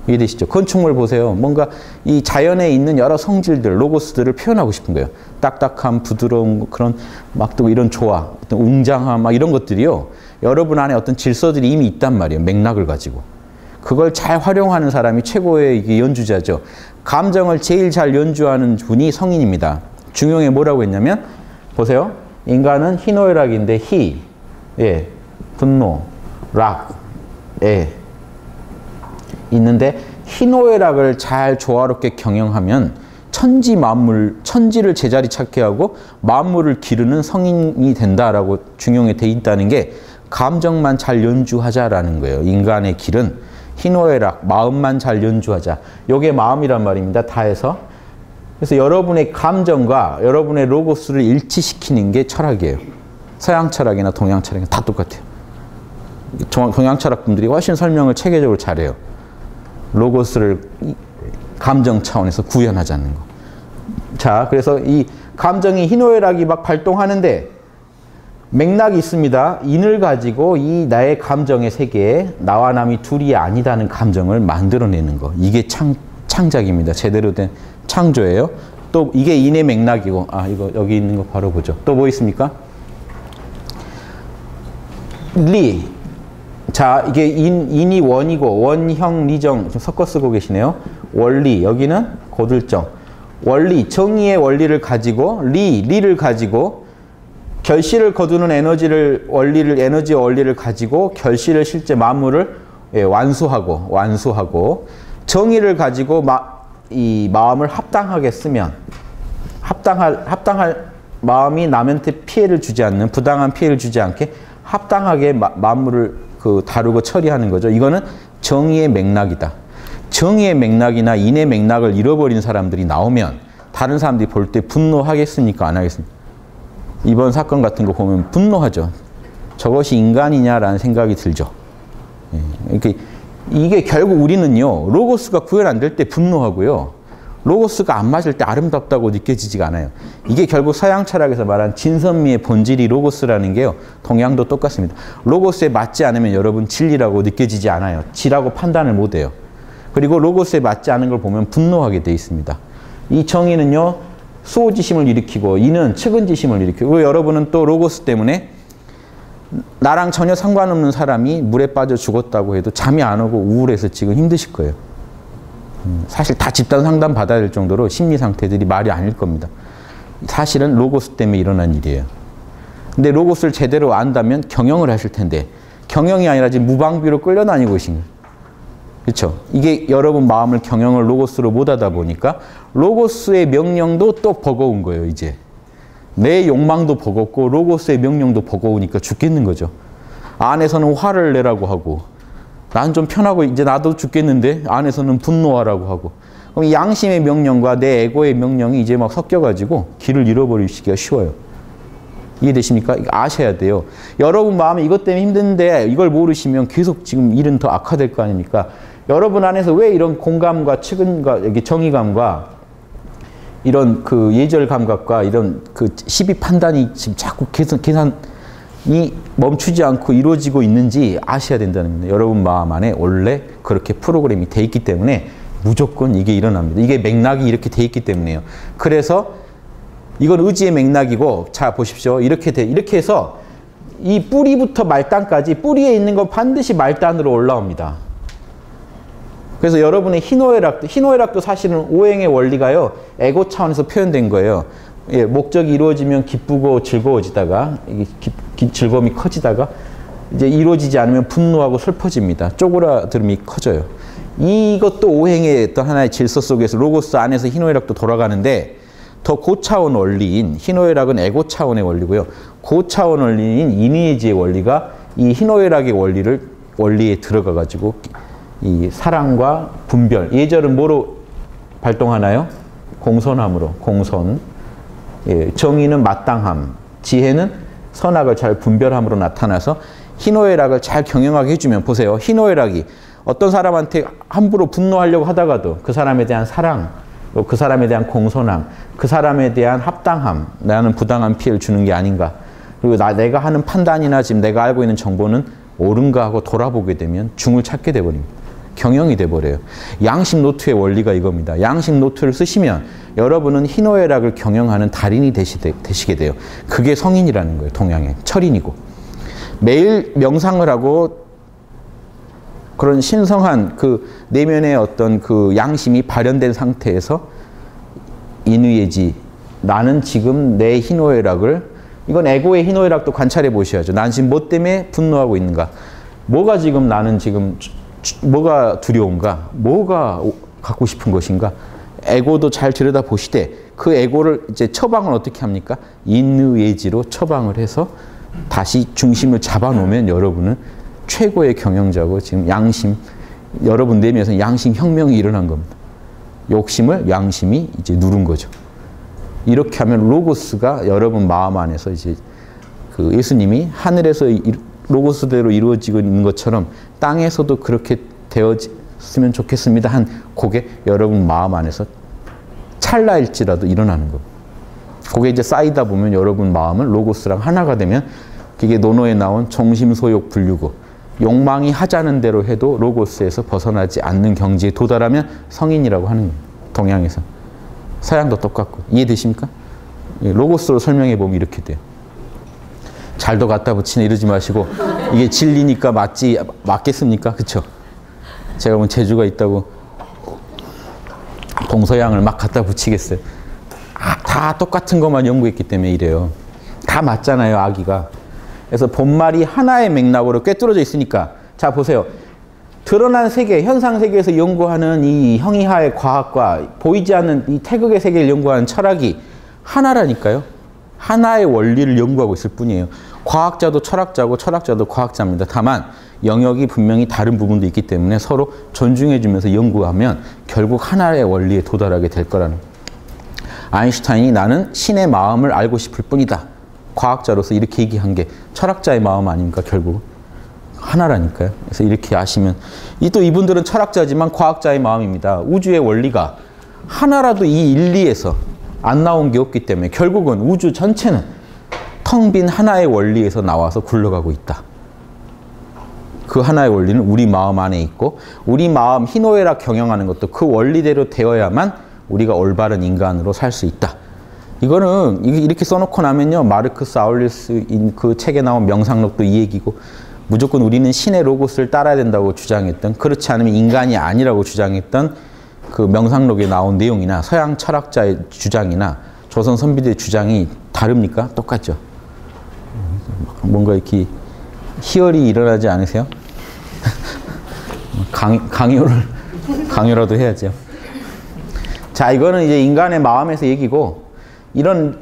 Speaker 1: 이해되시죠? 건축물 보세요. 뭔가 이 자연에 있는 여러 성질들, 로고스들을 표현하고 싶은 거예요. 딱딱함, 부드러운 그런 막 또 이런 조화, 어떤 웅장함, 막 이런 것들이요. 여러분 안에 어떤 질서들이 이미 있단 말이에요. 맥락을 가지고. 그걸 잘 활용하는 사람이 최고의 연주자죠. 감정을 제일 잘 연주하는 분이 성인입니다. 중용에 뭐라고 했냐면, 보세요. 인간은 희노애락인데, 예, 분노, 락, 예. 있는데 희노애락을 잘 조화롭게 경영하면 천지 만물, 천지를 제자리 찾게 하고 만물을 기르는 성인이 된다라고 중용에 돼 있다는 게 감정만 잘 연주하자라는 거예요. 인간의 길은 희노애락, 마음만 잘 연주하자. 요게 마음이란 말입니다. 다 해서. 그래서 여러분의 감정과 여러분의 로고스를 일치시키는 게 철학이에요. 서양 철학이나 동양 철학이나 다 똑같아요. 동양 철학 분들이 훨씬 설명을 체계적으로 잘해요. 로고스를 감정 차원에서 구현하자는 거. 자, 그래서 이 감정이 희노애락이 막 발동하는데 맥락이 있습니다. 인을 가지고 이 나의 감정의 세계에 나와 남이 둘이 아니다는 감정을 만들어내는 거. 이게 창작입니다. 제대로 된 창조예요. 또 이게 인의 맥락이고, 이거 여기 있는 거 바로 보죠. 또 뭐 있습니까? 리. 자, 이게 인이 원이고 원형, 리정 좀 섞어 쓰고 계시네요. 원리, 여기는 고들정. 원리, 정의의 원리를 가지고 리를 가지고 결실을 거두는 에너지의 원리를 가지고 결실을 실제 만물을 완수하고 정의를 가지고 이 마음을 합당하게 쓰면 합당할 마음이 남한테 피해를 주지 않는 부당한 피해를 주지 않게 합당하게 만물을 다루고 처리하는 거죠. 이거는 정의의 맥락이다. 정의의 맥락이나 인의 맥락을 잃어버린 사람들이 나오면 다른 사람들이 볼 때 분노하겠습니까? 안 하겠습니까? 이번 사건 같은 거 보면 분노하죠. 저것이 인간이냐라는 생각이 들죠. 이게 결국 우리는요. 로고스가 구현 안 될 때 분노하고요. 로고스가 안 맞을 때 아름답다고 느껴지지가 않아요. 이게 결국 서양 철학에서 말한 진선미의 본질이 로고스라는 게요. 동양도 똑같습니다. 로고스에 맞지 않으면 여러분 진리라고 느껴지지 않아요. 지라고 판단을 못해요. 그리고 로고스에 맞지 않은 걸 보면 분노하게 돼 있습니다. 이 정의는요. 수호지심을 일으키고 이는 측은지심을 일으키고 여러분은 또 로고스 때문에 나랑 전혀 상관없는 사람이 물에 빠져 죽었다고 해도 잠이 안 오고 우울해서 지금 힘드실 거예요. 사실 다 집단 상담 받아야 될 정도로 심리 상태들이 말이 아닐 겁니다. 사실은 로고스 때문에 일어난 일이에요. 근데 로고스를 제대로 안다면 경영을 하실 텐데 경영이 아니라 지금 무방비로 끌려다니고 계신 거예요. 그렇죠? 이게 여러분 마음을 경영을 로고스로 못하다 보니까 로고스의 명령도 또 버거운 거예요. 이제 내 욕망도 버겁고 로고스의 명령도 버거우니까 죽겠는 거죠. 안에서는 화를 내라고 하고 난 좀 편하고 이제 나도 죽겠는데 안에서는 분노하라고 하고 그럼 양심의 명령과 내 에고의 명령이 이제 막 섞여가지고 길을 잃어버리시기가 쉬워요. 이해되십니까? 이거 아셔야 돼요. 여러분 마음이 이것 때문에 힘든데 이걸 모르시면 계속 지금 일은 더 악화될 거 아닙니까? 여러분 안에서 왜 이런 공감과 측은과 여기 정의감과 이런 예절 감각과 이런 시비 판단이 지금 자꾸 계산이 멈추지 않고 이루어지고 있는지 아셔야 된다는 겁니다. 여러분 마음 안에 원래 그렇게 프로그램이 돼 있기 때문에 무조건 이게 일어납니다. 이게 맥락이 이렇게 돼 있기 때문에요. 그래서 이건 의지의 맥락이고 자 보십시오. 이렇게 해서 이 뿌리부터 말단까지 뿌리에 있는 건 반드시 말단으로 올라옵니다. 그래서 여러분의 희노애락도 사실은 오행의 원리가요. 에고 차원에서 표현된 거예요. 예, 목적이 이루어지면 기쁘고 즐거워지다가 즐거움이 커지다가 이제 이루어지지 않으면 분노하고 슬퍼집니다. 쪼그라들음이 커져요. 이것도 오행의 어떤 하나의 질서 속에서 로고스 안에서 희노애락도 돌아가는데 더 고차원 원리인 희노애락은 에고 차원의 원리고요. 고차원 원리인 이니에지의 원리가 이 희노애락의 원리에 들어가가지고 이 사랑과 분별, 예절은 뭐로 발동하나요? 공손함으로, 공손. 예, 정의는 마땅함, 지혜는 선악을 잘 분별함으로 나타나서 희노애락을 잘 경영하게 해주면, 보세요. 희노애락이 어떤 사람한테 함부로 분노하려고 하다가도 그 사람에 대한 사랑, 그 사람에 대한 공손함, 그 사람에 대한 합당함, 나는 부당한 피해를 주는 게 아닌가. 그리고 내가 하는 판단이나 지금 내가 알고 있는 정보는 옳은가 하고 돌아보게 되면 중을 찾게 돼버립니다. 경영이 돼버려요. 양심 노트의 원리가 이겁니다. 양심 노트를 쓰시면 여러분은 희노애락을 경영하는 달인이 되시게 돼요. 그게 성인이라는 거예요. 동양의 철인이고. 매일 명상을 하고 그런 신성한 그 내면의 어떤 그 양심이 발현된 상태에서 인의예지, 나는 지금 내 희노애락을, 이건 에고의 희노애락도 관찰해 보셔야죠. 난 지금 뭐 때문에 분노하고 있는가? 뭐가 지금 나는 지금 뭐가 두려운가? 뭐가 갖고 싶은 것인가? 에고도 잘 들여다보시되 그 에고를 이제 처방을 어떻게 합니까? 인의예지로 처방을 해서 다시 중심을 잡아놓으면 여러분은 최고의 경영자고 지금 양심, 여러분 내면에서 양심 혁명이 일어난 겁니다. 욕심을 양심이 이제 누른 거죠. 이렇게 하면 로고스가 여러분 마음 안에서 이제 그 예수님이 하늘에서 로고스대로 이루어지고 있는 것처럼 땅에서도 그렇게 되었으면 좋겠습니다 한 그게 여러분 마음 안에서 찰나일지라도 일어나는 겁니다. 그게 이제 쌓이다 보면 여러분 마음은 로고스랑 하나가 되면 그게 논어에 나온 정심소욕 불유고, 욕망이 하자는 대로 해도 로고스에서 벗어나지 않는 경지에 도달하면 성인이라고 하는 거예요. 동양에서. 서양도 똑같고. 이해되십니까? 로고스로 설명해 보면 이렇게 돼요. 잘도 갖다 붙이네 이러지 마시고, 이게 진리니까 맞겠습니까? 그쵸? 제가 뭐 재주가 있다고 동서양을 막 갖다 붙이겠어요? 다 똑같은 것만 연구했기 때문에 이래요. 다 맞잖아요, 아기가. 그래서 본말이 하나의 맥락으로 꿰뚫어져 있으니까. 자, 보세요. 드러난 세계, 현상 세계에서 연구하는 이 형이하의 과학과 보이지 않는 이 태극의 세계를 연구하는 철학이 하나라니까요. 하나의 원리를 연구하고 있을 뿐이에요. 과학자도 철학자고 철학자도 과학자입니다. 다만 영역이 분명히 다른 부분도 있기 때문에 서로 존중해주면서 연구하면 결국 하나의 원리에 도달하게 될 거라는 거예요. 아인슈타인이 나는 신의 마음을 알고 싶을 뿐이다. 과학자로서 이렇게 얘기한 게 철학자의 마음 아닙니까? 결국 하나라니까요. 그래서 이렇게 아시면, 또 이분들은 철학자지만 과학자의 마음입니다. 우주의 원리가 하나라도 이 일리에서 안 나온 게 없기 때문에 결국은 우주 전체는 텅 빈 하나의 원리에서 나와서 굴러가고 있다. 그 하나의 원리는 우리 마음 안에 있고, 우리 마음 희노애락 경영하는 것도 그 원리대로 되어야만 우리가 올바른 인간으로 살 수 있다. 이거는 이렇게 써놓고 나면요, 마르크스 아울리우스인 그 책에 나온 명상록도 이 얘기고, 무조건 우리는 신의 로고스를 따라야 된다고 주장했던, 그렇지 않으면 인간이 아니라고 주장했던 그 명상록에 나온 내용이나 서양 철학자의 주장이나 조선 선비들의 주장이 다릅니까? 똑같죠. 뭔가 이렇게 희열이 일어나지 않으세요? 강요라도 해야죠. 자, 이거는 이제 인간의 마음에서 얘기고, 이런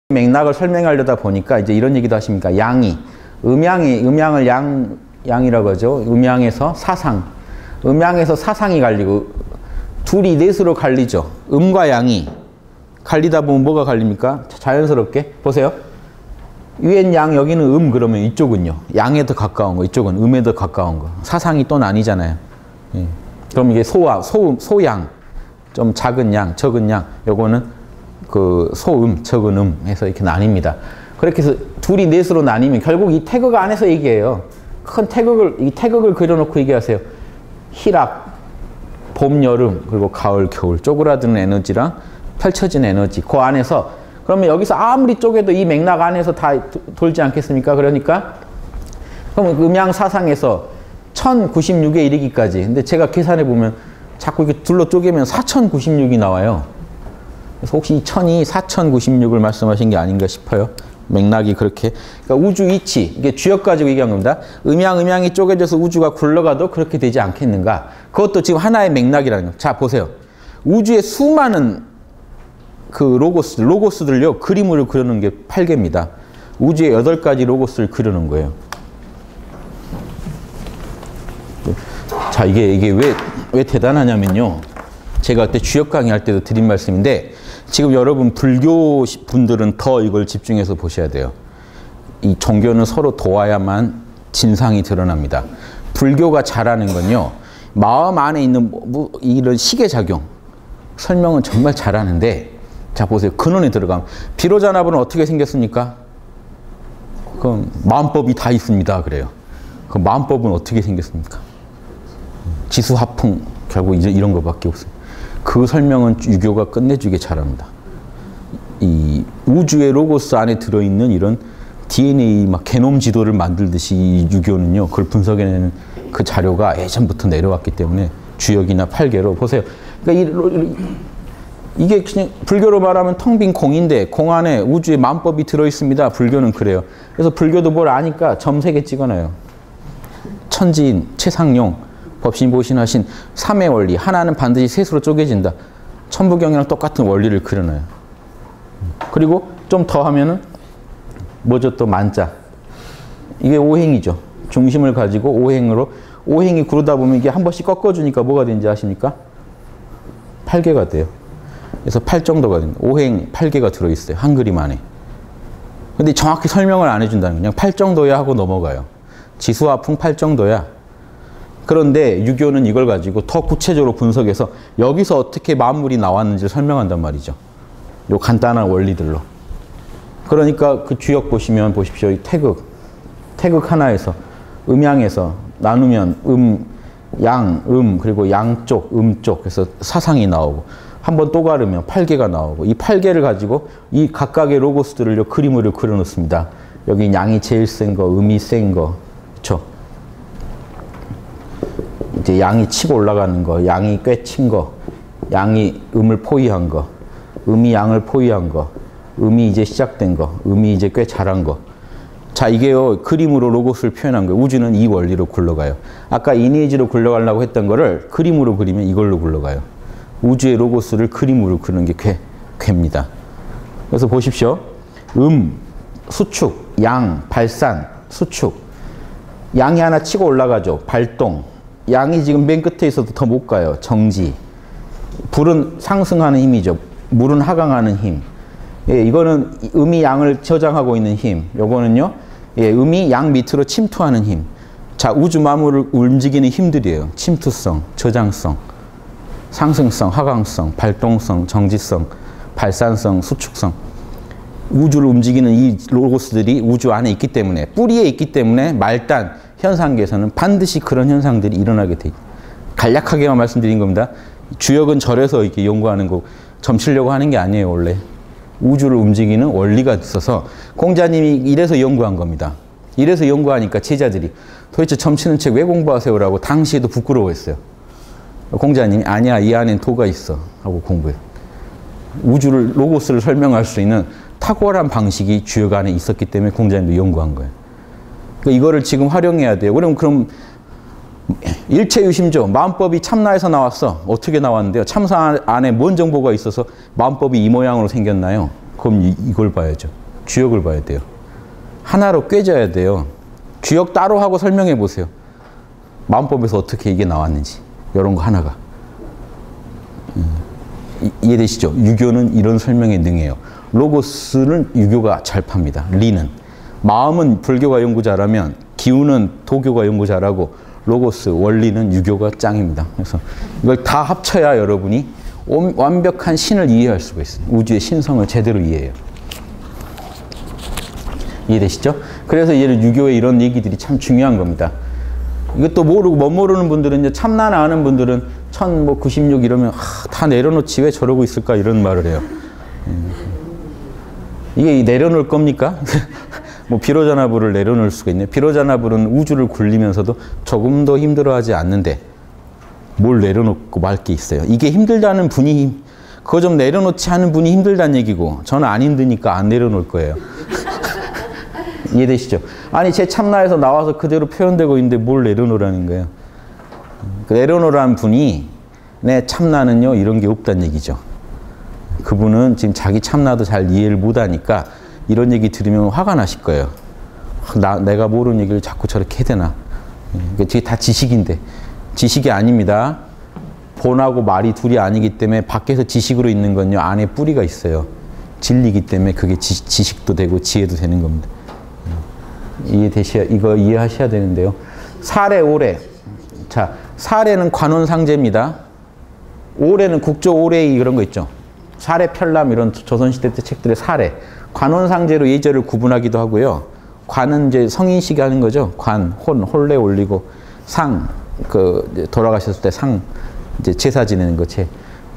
Speaker 1: 맥락을 설명하려다 보니까 이제 이런 얘기도 하십니까? 양이, 음양을 양이라고 하죠. 음양에서 사상, 음양에서 사상이 갈리고, 둘이 넷으로 갈리죠. 음과 양이 갈리다 보면 뭐가 갈립니까? 자연스럽게 보세요. 위엔 양, 여기는 그러면 이쪽은요, 양에 더 가까운 거, 이쪽은 음에 더 가까운 거. 사상이 또 나뉘잖아요. 예. 그럼 이게 소양, 좀 작은 양, 적은 양, 요거는 그 소음, 적은 해서 이렇게 나뉩니다. 그렇게 해서 둘이 넷으로 나뉘면 결국 이 태극 안에서 얘기해요. 큰 이 태극을 그려놓고 얘기하세요. 희락, 봄, 여름, 그리고 가을, 겨울, 쪼그라드는 에너지랑 펼쳐진 에너지, 그 안에서, 그러면 여기서 아무리 쪼개도 이 맥락 안에서 다 돌지 않겠습니까? 그러니까 그럼 음양 사상에서 1096에 이르기까지, 근데 제가 계산해 보면 자꾸 이렇게 둘러 쪼개면 4096이 나와요. 그래서 혹시 이 1000이 4096을 말씀하신 게 아닌가 싶어요. 맥락이 그렇게. 그러니까 우주 이치, 이게 주역 가지고 얘기한 겁니다. 음양이 쪼개져서 우주가 굴러가도 그렇게 되지 않겠는가. 그것도 지금 하나의 맥락이라는 거예요. 자, 보세요. 우주의 수많은 그 로고스들요, 그림을 그려놓은 게 8개입니다. 우주의 8가지 로고스를 그려놓은 거예요. 자, 이게 왜 대단하냐면요. 제가 그때 주역 강의할 때도 드린 말씀인데 지금 여러분 불교 분들은 더 이걸 집중해서 보셔야 돼요. 이 종교는 서로 도와야만 진상이 드러납니다. 불교가 잘하는 건요. 마음 안에 있는 이런 시계작용 설명은 정말 잘하는데 자 보세요. 근원에 들어가면 비로자나불은 어떻게 생겼습니까? 그럼 마음법이 다 있습니다. 그래요. 그 마음법은 어떻게 생겼습니까? 지수화풍 결국 이런 거밖에 없어요. 그 설명은 유교가 끝내주게 잘합니다. 이 우주의 로고스 안에 들어있는 이런 DNA 막 게놈 지도를 만들듯이 이 유교는요. 그걸 분석해내는 그 자료가 예전부터 내려왔기 때문에 주역이나 팔계로 보세요. 그러니까 이게 그냥 불교로 말하면 텅 빈 공인데 공 안에 우주의 마음법이 들어있습니다. 불교는 그래요. 그래서 불교도 뭘 아니까 점 3개 찍어놔요. 천지인, 최상용, 법신보신하신 3의 원리. 하나는 반드시 셋으로 쪼개진다. 천부경이랑 똑같은 원리를 그려놔요. 그리고 좀 더 하면은 뭐죠? 또 만자. 이게 오행이죠. 중심을 가지고 오행으로 오행이 구르다 보면 이게 한 번씩 꺾어주니까 뭐가 되는지 아십니까? 8개가 돼요. 그래서 8 정도가 됩니다. 오행 8개가 들어있어요. 한 그림 안에. 근데 정확히 설명을 안 해준다는 거예요. 그냥 8 정도야 하고 넘어가요. 지수화풍 8 정도야. 그런데 유교는 이걸 가지고 더 구체적으로 분석해서 여기서 어떻게 만물이 나왔는지를 설명한단 말이죠. 요 간단한 원리들로. 그러니까 그 주역 보시면 보십시오. 이 태극 하나에서 음양에서 나누면 양, 그리고 양쪽, 음쪽 그래서 사상이 나오고 한번 또 가르면 8개가 나오고 이 8개를 가지고 이 각각의 로고스들을 그림으로 그려놓습니다. 여기 양이 제일 센 거, 음이 센 거, 그렇죠? 이제 양이 치고 올라가는 거, 양이 꽤 친 거, 양이 음을 포위한 거, 음이 양을 포위한 거, 음이 이제 시작된 거, 음이 이제 꽤 자란 거. 자, 이게요, 그림으로 로고스를 표현한 거예요. 우주는 이 원리로 굴러가요. 아까 이니지로 굴러가려고 했던 거를 그림으로 그리면 이걸로 굴러가요. 우주의 로고스를 그림으로 그리는 게 괴입니다. 그래서 보십시오. 수축, 양, 발산, 수축. 양이 하나 치고 올라가죠. 발동. 양이 지금 맨 끝에 있어도 더 못 가요. 정지. 불은 상승하는 힘이죠. 물은 하강하는 힘. 예, 이거는 음이 양을 저장하고 있는 힘. 요거는요, 예, 음이 양 밑으로 침투하는 힘. 자, 우주 만물을 움직이는 힘들이에요. 침투성, 저장성, 상승성, 하강성, 발동성, 정지성, 발산성, 수축성. 우주를 움직이는 이 로고스들이 우주 안에 있기 때문에, 뿌리에 있기 때문에 말단, 현상계에서는 반드시 그런 현상들이 일어나게 돼. 간략하게만 말씀드린 겁니다. 주역은 절에서 이렇게 연구하는 거, 점치려고 하는 게 아니에요, 원래. 우주를 움직이는 원리가 있어서 공자님이 이래서 연구한 겁니다. 이래서 연구하니까 제자들이 도대체 점치는 책 왜 공부하세요라고 당시에도 부끄러워했어요. 공자님이 아니야, 이 안엔 도가 있어 하고 공부해요. 우주를 로고스를 설명할 수 있는 탁월한 방식이 주역 안에 있었기 때문에 공자님도 연구한 거예요. 그러니까 이거를 지금 활용해야 돼요. 그럼 일체유심조, 마음법이 참나에서 나왔어. 어떻게 나왔는데요? 참사 안에 뭔 정보가 있어서 마음법이 이 모양으로 생겼나요? 그럼 이걸 봐야죠. 주역을 봐야 돼요. 하나로 꿰져야 돼요. 주역 따로 하고 설명해 보세요. 마음법에서 어떻게 이게 나왔는지. 이런 거 하나가. 이해되시죠? 유교는 이런 설명에 능해요. 로고스는 유교가 잘 팝니다. 리는. 마음은 불교가 연구 잘하면 기운은 도교가 연구 잘하고 로고스, 원리는 유교가 짱입니다. 그래서 이걸 다 합쳐야 여러분이 완벽한 신을 이해할 수가 있어요. 우주의 신성을 제대로 이해해요. 이해되시죠? 그래서 이제 유교의 이런 얘기들이 참 중요한 겁니다. 이것도 모르고 못 모르는 분들은 이제 참나나 아는 분들은 1096 이러면 다 내려놓지 왜 저러고 있을까 이런 말을 해요. 이게 내려놓을 겁니까? 뭐 비로자나불을 내려놓을 수가 있네. 비로자나불은 우주를 굴리면서도 조금 더 힘들어하지 않는데 뭘 내려놓고 말 게 있어요. 이게 힘들다는 분이 그거 좀 내려놓지 않은 분이 힘들다는 얘기고 저는 안 힘드니까 안 내려놓을 거예요. 이해되시죠? 아니 제 참나에서 나와서 그대로 표현되고 있는데 뭘 내려놓으라는 거예요. 내려놓으라는 분이 내 참나는요 이런 게 없다는 얘기죠. 그분은 지금 자기 참나도 잘 이해를 못하니까 이런 얘기 들으면 화가 나실 거예요. 내가 모르는 얘기를 자꾸 저렇게 해야 되나. 이게 다 지식인데. 지식이 아닙니다. 본하고 말이 둘이 아니기 때문에 밖에서 지식으로 있는 건요, 안에 뿌리가 있어요. 진리이기 때문에 그게 지식도 되고 지혜도 되는 겁니다. 이거 이해하셔야 되는데요. 사례, 오례. 자, 사례는 관원상제입니다. 오례는 국조 오례이 그런 거 있죠. 사례, 편람 이런 조선시대 때 책들의 사례. 관원상제로 예절을 구분하기도 하고요. 관은 이제 성인식 하는 거죠. 관, 혼례 올리고, 상, 돌아가셨을 때 상, 이제 제사 지내는 거,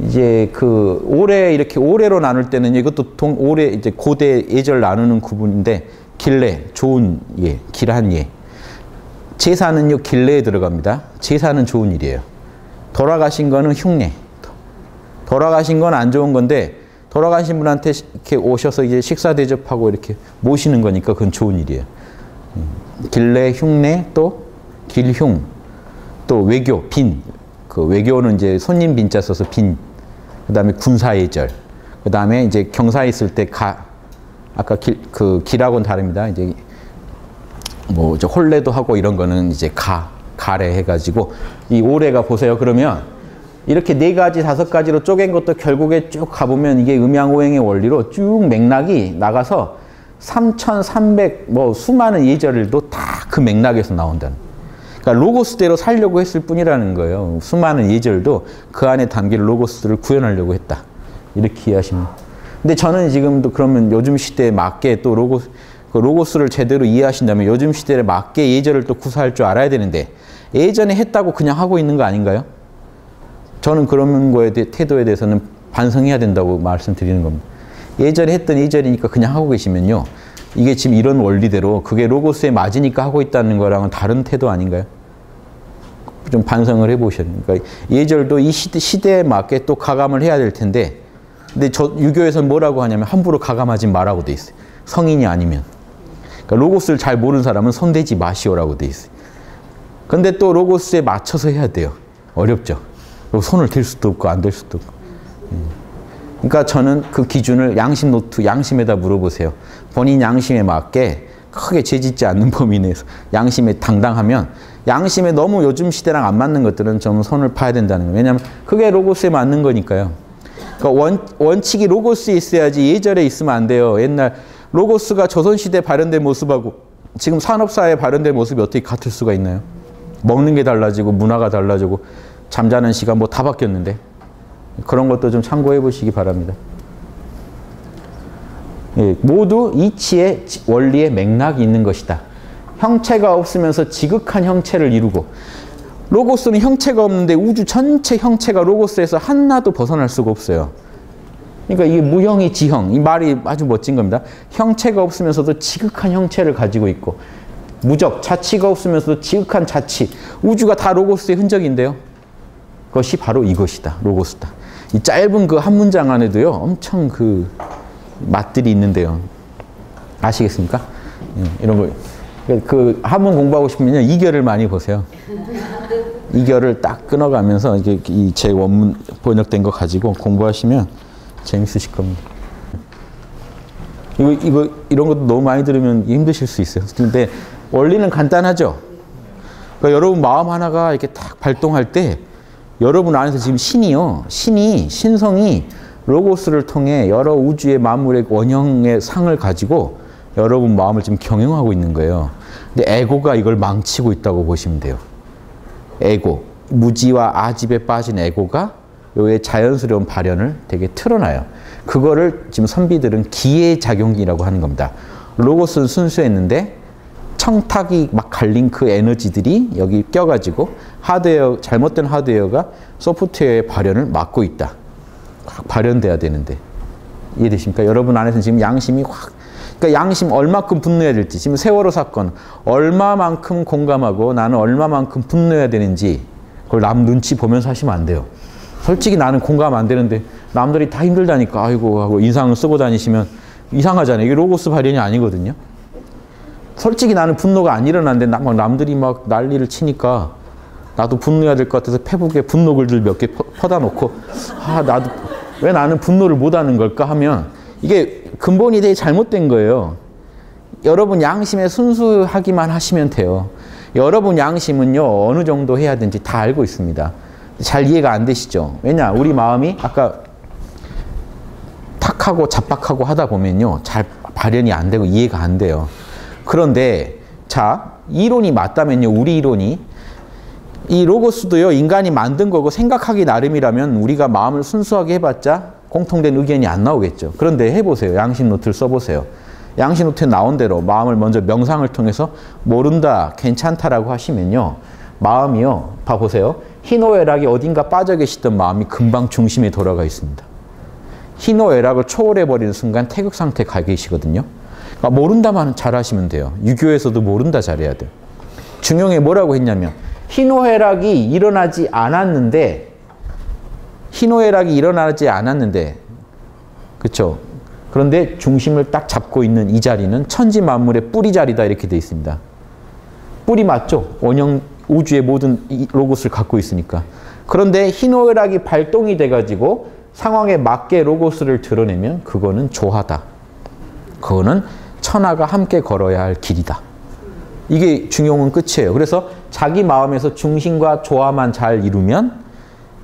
Speaker 1: 이제 오례, 이렇게 오례로 나눌 때는 이것도 오례, 이제 고대 예절 나누는 구분인데, 길례, 좋은 예, 길한 예. 제사는요, 길례에 들어갑니다. 제사는 좋은 일이에요. 돌아가신 거는 흉내. 돌아가신 건 안 좋은 건데, 돌아가신 분한테 이렇게 오셔서 이제 식사 대접하고 이렇게 모시는 거니까 그건 좋은 일이에요. 길례, 흉내, 또 길흉, 또 외교, 빈. 외교는 이제 손님 빈자 써서 빈. 그 다음에 군사예절. 그 다음에 이제 경사에 있을 때 아까 기라고는 다릅니다. 이제 이제 혼례도 하고 이런 거는 이제 가래 해가지고 이 오례가 보세요. 그러면 이렇게 4가지, 5가지로 쪼갠 것도 결국에 쭉 가보면 이게 음양오행의 원리로 쭉 맥락이 나가서 3,300 수많은 예절도 다 그 맥락에서 나온다는. 그러니까 로고스대로 살려고 했을 뿐이라는 거예요. 수많은 예절도 그 안에 담길 로고스를 구현하려고 했다. 이렇게 이해하시면. 근데 저는 지금도 그러면 요즘 시대에 맞게 또 로고스를 제대로 이해하신다면 요즘 시대에 맞게 예절을 또 구사할 줄 알아야 되는데 예전에 했다고 그냥 하고 있는 거 아닌가요? 저는 그런 거에 대해 태도에 대해서는 반성해야 된다고 말씀드리는 겁니다. 예전에 했던 예절이니까 그냥 하고 계시면요. 이게 지금 이런 원리대로 그게 로고스에 맞으니까 하고 있다는 거랑은 다른 태도 아닌가요? 좀 반성을 해보셔야 됩니다. 그러니까 예절도 이 시대에 맞게 또 가감을 해야 될 텐데 근데 유교에서는 뭐라고 하냐면 함부로 가감하지 말라고 돼 있어요. 성인이 아니면. 그러니까 로고스를 잘 모르는 사람은 손대지 마시오라고 돼 있어요. 근데 또 로고스에 맞춰서 해야 돼요. 어렵죠. 그리고 손을 댈 수도 없고 안 댈 수도 없고. 그러니까 저는 그 기준을 양심 노트, 양심에다 물어보세요. 본인 양심에 맞게 크게 죄짓지 않는 범위 내에서 양심에 당당하면 양심에 너무 요즘 시대랑 안 맞는 것들은 좀 손을 파야 된다는 거예요. 왜냐하면 그게 로고스에 맞는 거니까요. 그러니까 원칙이 로고스에 있어야지 예절에 있으면 안 돼요. 옛날 로고스가 조선시대 발현된 모습하고 지금 산업사회에 발현된 모습이 어떻게 같을 수가 있나요? 먹는 게 달라지고 문화가 달라지고 잠자는 시간 뭐 다 바뀌었는데 그런 것도 좀 참고해 보시기 바랍니다. 예, 모두 이치의 원리의 맥락이 있는 것이다. 형체가 없으면서 지극한 형체를 이루고 로고스는 형체가 없는데 우주 전체 형체가 로고스에서 하나도 벗어날 수가 없어요. 그러니까 이게 무형이 지형, 이 말이 아주 멋진 겁니다. 형체가 없으면서도 지극한 형체를 가지고 있고 무적, 자치가 없으면서도 지극한 자치. 우주가 다 로고스의 흔적인데요. 그것이 바로 이것이다. 로고스다. 이 짧은 그 한 문장 안에도요. 엄청 그 맛들이 있는데요. 아시겠습니까? 이런 거. 그 한문 공부하고 싶으면 이결을 많이 보세요. 이결을 딱 끊어가면서 이게 이 제 원문 번역된 거 가지고 공부하시면 재밌으실 겁니다. 이런 것도 너무 많이 들으면 힘드실 수 있어요. 근데 원리는 간단하죠. 그러니까 여러분 마음 하나가 이렇게 딱 발동할 때 여러분 안에서 지금 신성이 로고스를 통해 여러 우주의 만물의 원형의 상을 가지고 여러분 마음을 지금 경영하고 있는 거예요. 근데 에고가 이걸 망치고 있다고 보시면 돼요. 에고, 무지와 아집에 빠진 에고가 요의 자연스러운 발현을 되게 틀어놔요. 그거를 지금 선비들은 기회작용이라고 하는 겁니다. 로고스는 순수했는데 청탁이 막 갈린 그 에너지들이 여기 껴가지고 잘못된 하드웨어가 소프트웨어의 발현을 막고 있다. 확 발현돼야 되는데. 이해되십니까? 여러분 안에서는 지금 양심이 그러니까 양심 얼마큼 분노해야 될지, 지금 세월호 사건 얼마만큼 공감하고 나는 얼마만큼 분노해야 되는지 그걸 남 눈치 보면서 하시면 안 돼요. 솔직히 나는 공감 안 되는데 남들이 다 힘들다니까 아이고 하고 인상을 쓰고 다니시면 이상하잖아요. 이게 로고스 발현이 아니거든요. 솔직히 나는 분노가 안 일어났는데 남들이 막 난리를 치니까 나도 분노해야 될 것 같아서 페북에 분노 글들 몇 개 퍼다 놓고 나도 왜 나는 분노를 못하는 걸까 하면 이게 근본이 되게 잘못된 거예요. 여러분 양심에 순수하기만 하시면 돼요. 여러분 양심은요 어느 정도 해야 되는지 다 알고 있습니다. 잘 이해가 안 되시죠? 왜냐? 우리 마음이 아까 탁하고 잡박하고 하다 보면요. 잘 발현이 안 되고 이해가 안 돼요. 그런데 자, 이론이 맞다면요. 우리 이론이 이 로고스도요. 인간이 만든 거고 생각하기 나름이라면 우리가 마음을 순수하게 해봤자 공통된 의견이 안 나오겠죠. 그런데 해보세요. 양심 노트를 써보세요. 양심 노트에 나온 대로 마음을 먼저 명상을 통해서 모른다, 괜찮다라고 하시면요. 마음이요. 봐보세요. 희노애락이 어딘가 빠져 계시던 마음이 금방 중심에 돌아가 있습니다. 희노애락을 초월해버리는 순간 태극 상태에 가 계시거든요. 그러니까 모른다만 잘하시면 돼요. 유교에서도 모른다 잘해야 돼요. 중용에 뭐라고 했냐면 희노애락이 일어나지 않았는데 그렇죠? 그런데 중심을 딱 잡고 있는 이 자리는 천지 만물의 뿌리 자리다 이렇게 돼 있습니다. 뿌리 맞죠? 원형 우주의 모든 로고스를 갖고 있으니까. 그런데 희노애락이 발동이 돼가지고 상황에 맞게 로고스를 드러내면 그거는 조화다. 그거는 천하가 함께 걸어야 할 길이다. 이게 중용은 끝이에요. 그래서 자기 마음에서 중심과 조화만 잘 이루면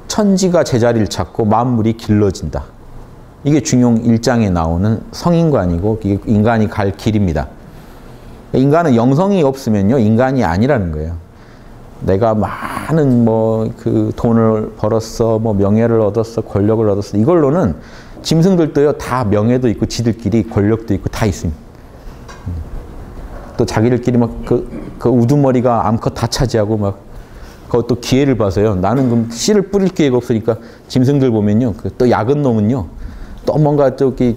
Speaker 1: 천지가 제자리를 찾고 만물이 길러진다. 이게 중용 1장에 나오는 성인관이고 인간이 갈 길입니다. 인간은 영성이 없으면요. 인간이 아니라는 거예요. 내가 많은 그 돈을 벌었어, 명예를 얻었어, 권력을 얻었어. 이걸로는 짐승들도요. 다 명예도 있고 지들끼리 권력도 있고 다 있습니다. 또 자기들끼리 그 우두머리가 암컷 다 차지하고 그것도 기회를 봐서요. 나는 그럼 씨를 뿌릴 기회가 없으니까 짐승들 보면요. 또 약은 놈은요. 또 뭔가 저기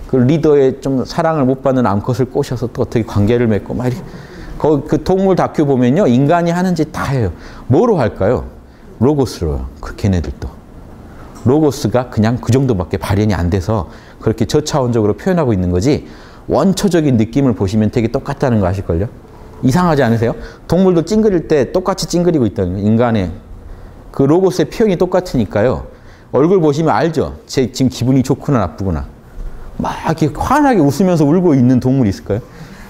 Speaker 1: 그 리더의 좀 사랑을 못 받는 암컷을 꼬셔서 또 어떻게 관계를 맺고 막 이렇게. 그 동물 다큐 보면요. 인간이 하는 짓 다 해요. 뭐로 할까요? 로고스로요. 걔네들도. 로고스가 그냥 그 정도밖에 발현이 안 돼서 그렇게 저차원적으로 표현하고 있는 거지 원초적인 느낌을 보시면 되게 똑같다는 거 아실걸요? 이상하지 않으세요? 동물도 찡그릴 때 똑같이 찡그리고 있다는 거예요. 인간의 그 로고스의 표현이 똑같으니까요. 얼굴 보시면 알죠? 제 지금 기분이 좋구나 나쁘구나. 막 이렇게 환하게 웃으면서 울고 있는 동물이 있을까요?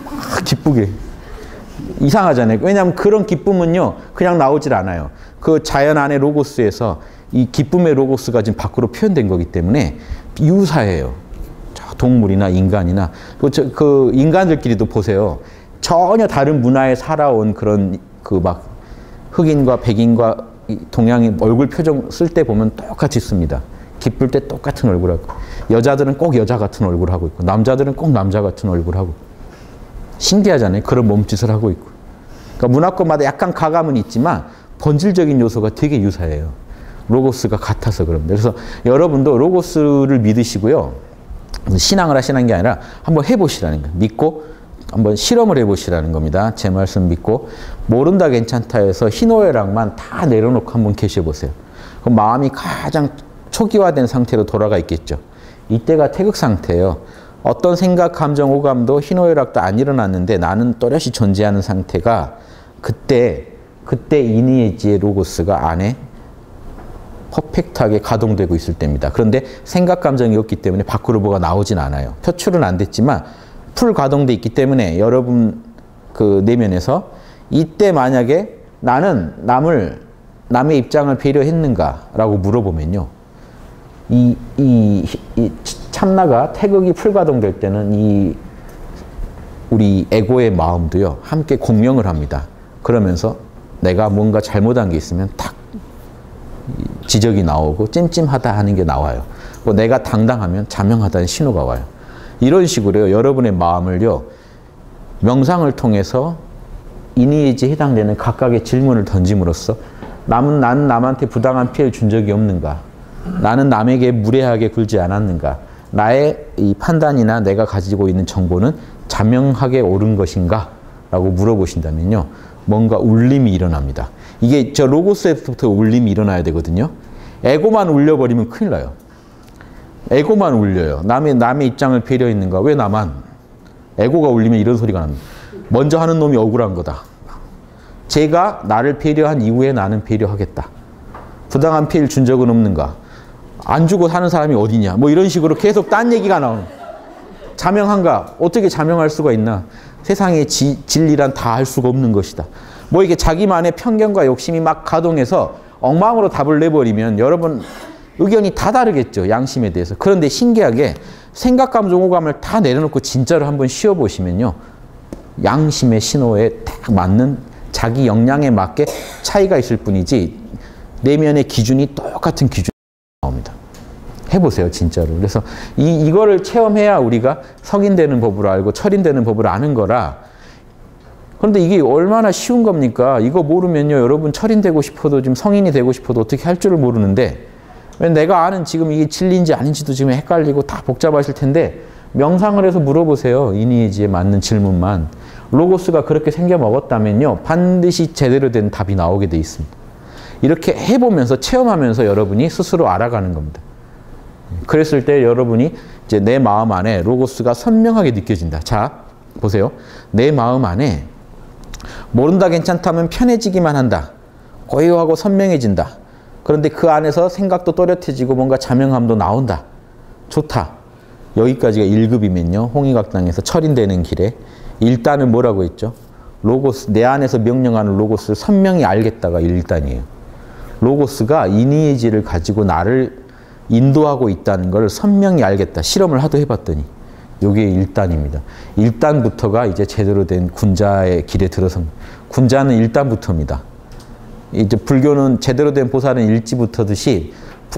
Speaker 1: 막 기쁘게. 이상하잖아요. 왜냐하면 그런 기쁨은요. 그냥 나오질 않아요. 그 자연 안의 로고스에서 이 기쁨의 로고스가 지금 밖으로 표현된 거기 때문에 유사해요. 동물이나 인간이나 그 인간들끼리도 보세요. 전혀 다른 문화에 살아온 그런 흑인과 백인과 동양인 얼굴 표정 쓸 때 보면 똑같이 씁니다. 기쁠 때 똑같은 얼굴하고 여자들은 꼭 여자 같은 얼굴하고 있고 남자들은 꼭 남자 같은 얼굴하고 신기하잖아요. 그런 몸짓을 하고 있고. 그러니까 문화권마다 약간 가감은 있지만 본질적인 요소가 되게 유사해요. 로고스가 같아서 그럽니다. 그래서 여러분도 로고스를 믿으시고요. 신앙을 하시는 게 아니라 한번 해보시라는 거예요. 믿고 한번 실험을 해보시라는 겁니다. 제 말씀 믿고 모른다 괜찮다 해서 희노애락만 다 내려놓고 한번 계셔보세요. 그럼 마음이 가장 초기화된 상태로 돌아가 있겠죠. 이때가 태극 상태예요. 어떤 생각, 감정, 오감도 희노애락도 안 일어났는데 나는 또렷이 존재하는 상태가 그때 이니에지의 로고스가 안에 퍼펙트하게 가동되고 있을 때입니다. 그런데 생각, 감정이 없기 때문에 밖으로 뭐가 나오진 않아요. 표출은 안 됐지만 풀 가동돼 있기 때문에 여러분 그 내면에서 이때 만약에 나는 남의 입장을 배려했는가라고 물어보면요. 이 참나가 태극이 풀가동될 때는 우리 에고의 마음도요. 함께 공명을 합니다. 그러면서 내가 뭔가 잘못한 게 있으면 탁 지적이 나오고 찜찜하다 하는 게 나와요. 내가 당당하면 자명하다는 신호가 와요. 이런 식으로요. 여러분의 마음을요. 명상을 통해서 이니에지에 해당되는 각각의 질문을 던짐으로써 나는 남한테 부당한 피해를 준 적이 없는가? 나는 남에게 무례하게 굴지 않았는가? 나의 이 판단이나 내가 가지고 있는 정보는 자명하게 옳은 것인가? 라고 물어보신다면요. 뭔가 울림이 일어납니다. 이게 저 로고스에서부터 울림이 일어나야 되거든요. 에고만 울려버리면 큰일 나요. 에고만 울려요. 남의 입장을 배려했는가? 왜 나만? 에고가 울리면 이런 소리가 납니다. 먼저 하는 놈이 억울한 거다. 제가 나를 배려한 이후에 나는 배려하겠다. 부당한 피해를 준 적은 없는가? 안 주고 사는 사람이 어디냐? 이런 식으로 계속 딴 얘기가 나오는. 자명한가? 어떻게 자명할 수가 있나? 세상의 진리란 다 할 수가 없는 것이다. 이게 자기만의 편견과 욕심이 막 가동해서 엉망으로 답을 내버리면 여러분 의견이 다 다르겠죠. 양심에 대해서. 그런데 신기하게 생각감, 종호감을 다 내려놓고 진짜로 한번 쉬어보시면요. 양심의 신호에 딱 맞는 자기 역량에 맞게 차이가 있을 뿐이지 내면의 기준이 똑같은 기준이 나옵니다. 해보세요. 진짜로. 그래서 이거를 체험해야 우리가 성인되는 법으로 알고 철인되는 법으로 아는 거라. 그런데 이게 얼마나 쉬운 겁니까? 이거 모르면요. 여러분 철인되고 싶어도 지금 성인이 되고 싶어도 어떻게 할 줄을 모르는데 왜 내가 아는 지금 이게 진리인지 아닌지도 지금 헷갈리고 다 복잡하실 텐데 명상을 해서 물어보세요. 이니에지에 맞는 질문만. 로고스가 그렇게 생겨 먹었다면요. 반드시 제대로 된 답이 나오게 돼 있습니다. 이렇게 해보면서 체험하면서 여러분이 스스로 알아가는 겁니다. 그랬을 때 여러분이 이제 내 마음 안에 로고스가 선명하게 느껴진다. 자, 보세요. 내 마음 안에 모른다 괜찮다면 편해지기만 한다. 고요하고 선명해진다. 그런데 그 안에서 생각도 또렷해지고 뭔가 자명함도 나온다. 좋다. 여기까지가 1급이면요. 홍익학당에서 철인되는 길에 1단은 뭐라고 했죠? 로고스, 내 안에서 명령하는 로고스를 선명히 알겠다가 1단이에요. 로고스가 이니에지를 가지고 나를 인도하고 있다는 걸 선명히 알겠다. 실험을 하도 해봤더니 이게 1단입니다. 1단부터가 이제 제대로 된 군자의 길에 들어선 군자는 1단부터입니다. 이제 불교는 제대로 된 보살은 일지부터듯이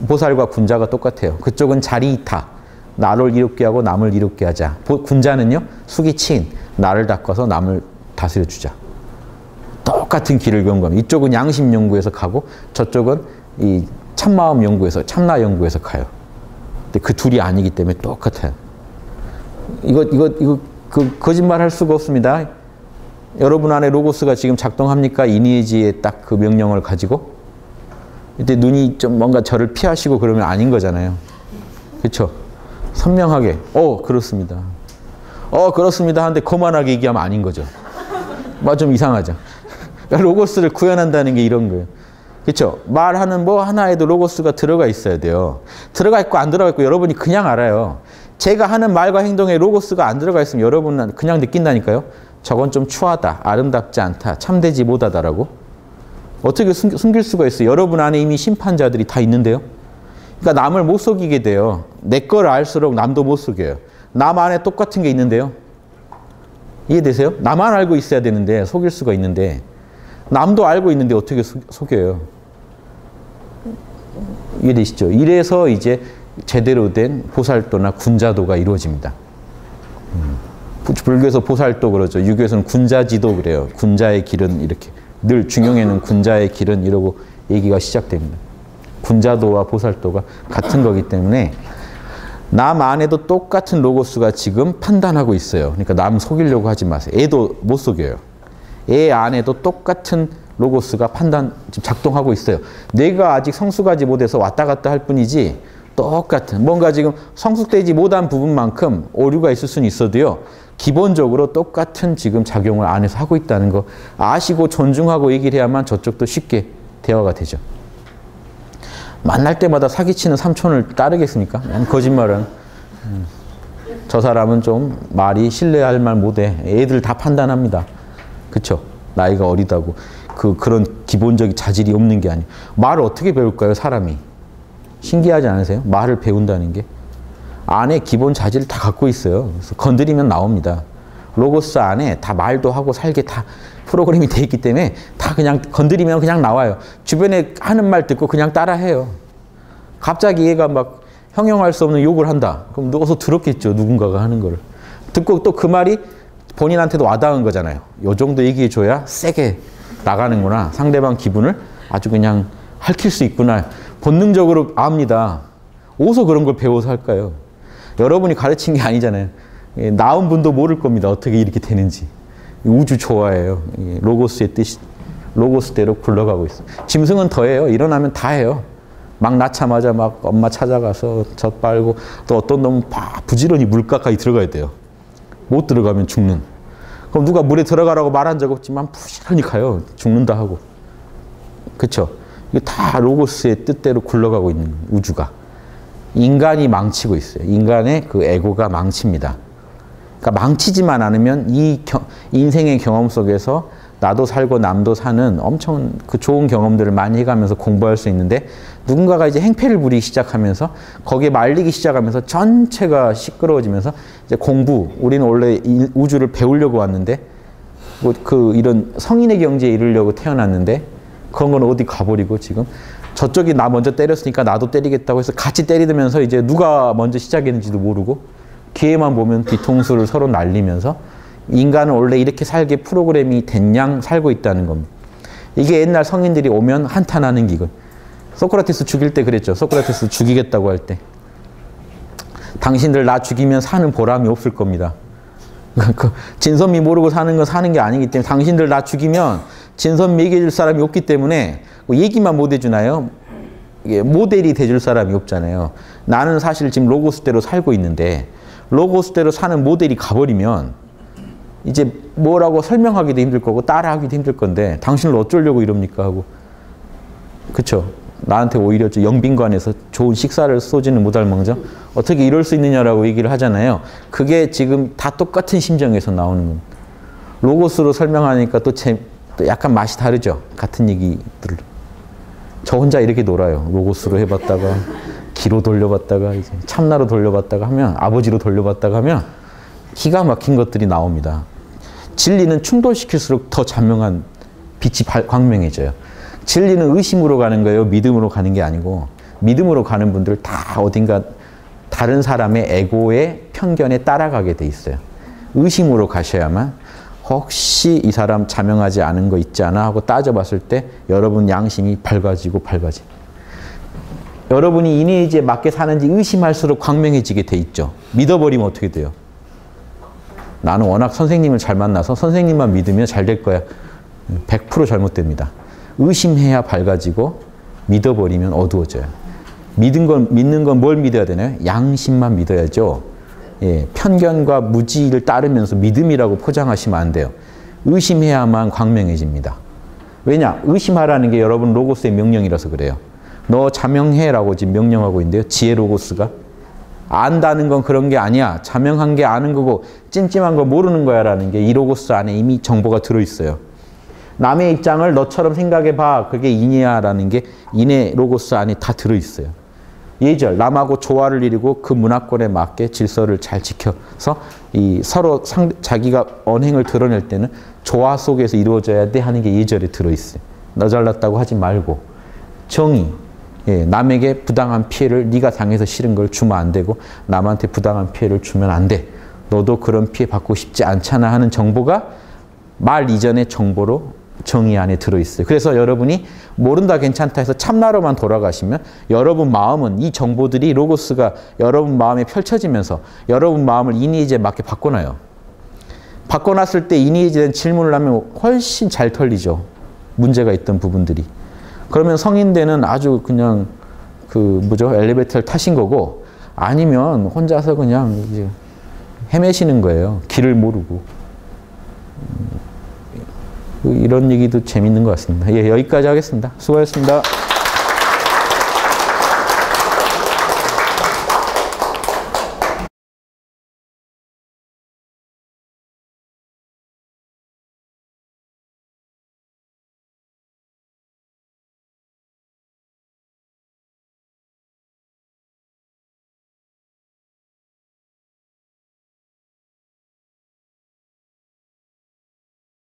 Speaker 1: 보살과 군자가 똑같아요. 그쪽은 자리이타, 나를 이롭게 하고 남을 이롭게 하자. 군자는요, 숙이친, 나를 닦아서 남을 다스려주자. 똑같은 길을 건 겁니다. 이쪽은 양심 연구에서 가고 저쪽은 이 참마음 연구에서, 참나 연구에서 가요. 근데 그 둘이 아니기 때문에 똑같아요. 그 거짓말 할 수가 없습니다. 여러분 안에 로고스가 지금 작동합니까? 이니에지의 딱 그 명령을 가지고? 이때 눈이 좀 뭔가 저를 피하시고 그러면 아닌 거잖아요. 그렇죠? 선명하게, 그렇습니다. 그렇습니다. 하는데 거만하게 얘기하면 아닌 거죠. 좀 이상하죠. 로고스를 구현한다는 게 이런 거예요. 그렇죠? 말하는 뭐 하나에도 로고스가 들어가 있어야 돼요. 들어가 있고 안 들어가 있고 여러분이 그냥 알아요. 제가 하는 말과 행동에 로고스가 안 들어가 있으면 여러분은 그냥 느낀다니까요. 저건 좀 추하다, 아름답지 않다, 참되지 못하다라고. 어떻게 숨길 수가 있어요? 여러분 안에 이미 심판자들이 다 있는데요. 그러니까 남을 못 속이게 돼요. 내 걸 알수록 남도 못 속여요. 남 안에 똑같은 게 있는데요. 이해되세요? 나만 알고 있어야 되는데 속일 수가 있는데 남도 알고 있는데 어떻게 속여요? 이해되시죠? 이래서 이제 제대로 된 보살도나 군자도가 이루어집니다. 불교에서 보살도 그러죠. 유교에서는 군자지도 그래요. 군자의 길은 이렇게 늘 중용에는 군자의 길은 이러고 얘기가 시작됩니다. 군자도와 보살도가 같은 거기 때문에 남 안에도 똑같은 로고스가 지금 판단하고 있어요. 그러니까 남 속이려고 하지 마세요. 애도 못 속여요. 애 안에도 똑같은 로고스가 지금 작동하고 있어요. 내가 아직 성숙하지 못해서 왔다 갔다 할 뿐이지 똑같은 뭔가 지금 성숙되지 못한 부분만큼 오류가 있을 수는 있어도요. 기본적으로 똑같은 지금 작용을 안에서 하고 있다는 거 아시고 존중하고 얘기를 해야만 저쪽도 쉽게 대화가 되죠. 만날 때마다 사기치는 삼촌을 따르겠습니까? 거짓말은. 저 사람은 좀 말이 신뢰할 말 못해. 애들 다 판단합니다. 그쵸? 나이가 어리다고. 그런 기본적인 자질이 없는 게 아니에요. 말을 어떻게 배울까요, 사람이? 신기하지 않으세요? 말을 배운다는 게. 안에 기본 자질을 다 갖고 있어요. 그래서 건드리면 나옵니다. 로고스 안에 다 말도 하고 살게 다 프로그램이 돼 있기 때문에 다 그냥 건드리면 그냥 나와요. 주변에 하는 말 듣고 그냥 따라해요. 갑자기 얘가 막 형용할 수 없는 욕을 한다. 그럼 누워서 들었겠죠. 누군가가 하는 거를. 듣고 또 그 말이 본인한테도 와닿은 거잖아요. 요 정도 얘기해줘야 세게 나가는구나. 상대방 기분을 아주 그냥 핥힐 수 있구나. 본능적으로 압니다. 어디서 그런 걸 배워서 할까요? 여러분이 가르친 게 아니잖아요. 나온 분도 모를 겁니다. 어떻게 이렇게 되는지. 우주 조화예요. 로고스의 뜻이 로고스대로 굴러가고 있어요. 짐승은 더해요. 일어나면 다 해요. 막 낳자마자 막 엄마 찾아가서 젖 빨고 또 어떤 놈은 부지런히 물 가까이 들어가야 돼요. 못 들어가면 죽는. 그럼 누가 물에 들어가라고 말한 적 없지만 부지런히 가요. 죽는다 하고. 그쵸? 이게 다 로고스의 뜻대로 굴러가고 있는 우주가. 인간이 망치고 있어요. 인간의 그 에고가 망칩니다. 그러니까 망치지만 않으면 이 인생의 경험 속에서 나도 살고 남도 사는 엄청 그 좋은 경험들을 많이 해가면서 공부할 수 있는데 누군가가 이제 행패를 부리기 시작하면서 거기에 말리기 시작하면서 전체가 시끄러워지면서 이제 공부, 우리는 원래 우주를 배우려고 왔는데 뭐 그 이런 성인의 경지에 이르려고 태어났는데 그런 건 어디 가버리고 지금 저쪽이 나 먼저 때렸으니까 나도 때리겠다고 해서 같이 때리면서 이제 누가 먼저 시작했는지도 모르고 기회만 보면 뒤통수를 서로 날리면서 인간은 원래 이렇게 살게 프로그램이 된 양 살고 있다는 겁니다. 이게 옛날 성인들이 오면 한탄하는 기근. 소크라테스 죽일 때 그랬죠. 소크라테스 죽이겠다고 할 때. 당신들 나 죽이면 사는 보람이 없을 겁니다. 진선미 모르고 사는 건 사는 게 아니기 때문에 당신들 나 죽이면 진선미 얘기해 줄 사람이 없기 때문에 얘기만 못 해주나요? 모델이 돼줄 사람이 없잖아요. 나는 사실 지금 로고스대로 살고 있는데 로고스대로 사는 모델이 가버리면 이제 뭐라고 설명하기도 힘들 거고 따라하기도 힘들 건데 당신을 어쩌려고 이럽니까 하고 그쵸? 나한테 오히려 영빈관에서 좋은 식사를 쏘지는 못할 망정 어떻게 이럴 수 있느냐라고 얘기를 하잖아요. 그게 지금 다 똑같은 심정에서 나오는 겁니다. 로고스로 설명하니까 또 약간 맛이 다르죠. 같은 얘기들을. 저 혼자 이렇게 놀아요. 로고스로 해봤다가 기로 돌려봤다가 이제 참나로 돌려봤다가 하면 아버지로 돌려봤다가 하면 기가 막힌 것들이 나옵니다. 진리는 충돌시킬수록 더 자명한 빛이 광명해져요. 진리는 의심으로 가는 거예요. 믿음으로 가는 게 아니고 믿음으로 가는 분들 다 어딘가 다른 사람의 에고의 편견에 따라가게 돼 있어요. 의심으로 가셔야만 혹시 이 사람 자명하지 않은 거 있지 않아 하고 따져봤을 때 여러분 양심이 밝아지고 여러분이 인의의지에 맞게 사는지 의심할수록 광명해지게 돼 있죠. 믿어버리면 어떻게 돼요? 나는 워낙 선생님을 잘 만나서 선생님만 믿으면 잘 될 거야. 100% 잘못됩니다. 의심해야 밝아지고 믿어버리면 어두워져요. 믿는 건 뭘 믿어야 되나요? 양심만 믿어야죠. 예, 편견과 무지를 따르면서 믿음이라고 포장하시면 안 돼요. 의심해야만 광명해집니다. 왜냐? 의심하라는 게 여러분 로고스의 명령이라서 그래요. 너 자명해라고 지금 명령하고 있는데요. 지혜 로고스가. 안다는 건 그런 게 아니야. 자명한 게 아는 거고 찜찜한 거 모르는 거야 라는 게 이 로고스 안에 이미 정보가 들어있어요. 남의 입장을 너처럼 생각해봐. 그게 인이야 라는 게 인의 로고스 안에 다 들어있어요. 예절, 남하고 조화를 이루고 그 문화권에 맞게 질서를 잘 지켜서 서로 자기가 언행을 드러낼 때는 조화 속에서 이루어져야 돼 하는 게 예절에 들어있어요. 너 잘났다고 하지 말고 정의, 예, 남에게 부당한 피해를 네가 당해서 싫은 걸 주면 안 되고 남한테 부당한 피해를 주면 안 돼. 너도 그런 피해 받고 싶지 않잖아 하는 정보가 말 이전의 정보로 정의 안에 들어있어요. 그래서 여러분이 모른다 괜찮다 해서 참나로만 돌아가시면 여러분 마음은 이 정보들이 로고스가 여러분 마음에 펼쳐지면서 여러분 마음을 인의의지에 맞게 바꿔놔요. 바꿔놨을 때 인의의지에 대한 질문을 하면 훨씬 잘 털리죠. 문제가 있던 부분들이. 그러면 성인대는 아주 그냥 엘리베이터를 타신 거고 아니면 혼자서 그냥 이제 헤매시는 거예요. 길을 모르고. 이런 얘기도 재밌는 것 같습니다. 예, 여기까지 하겠습니다. 수고하셨습니다.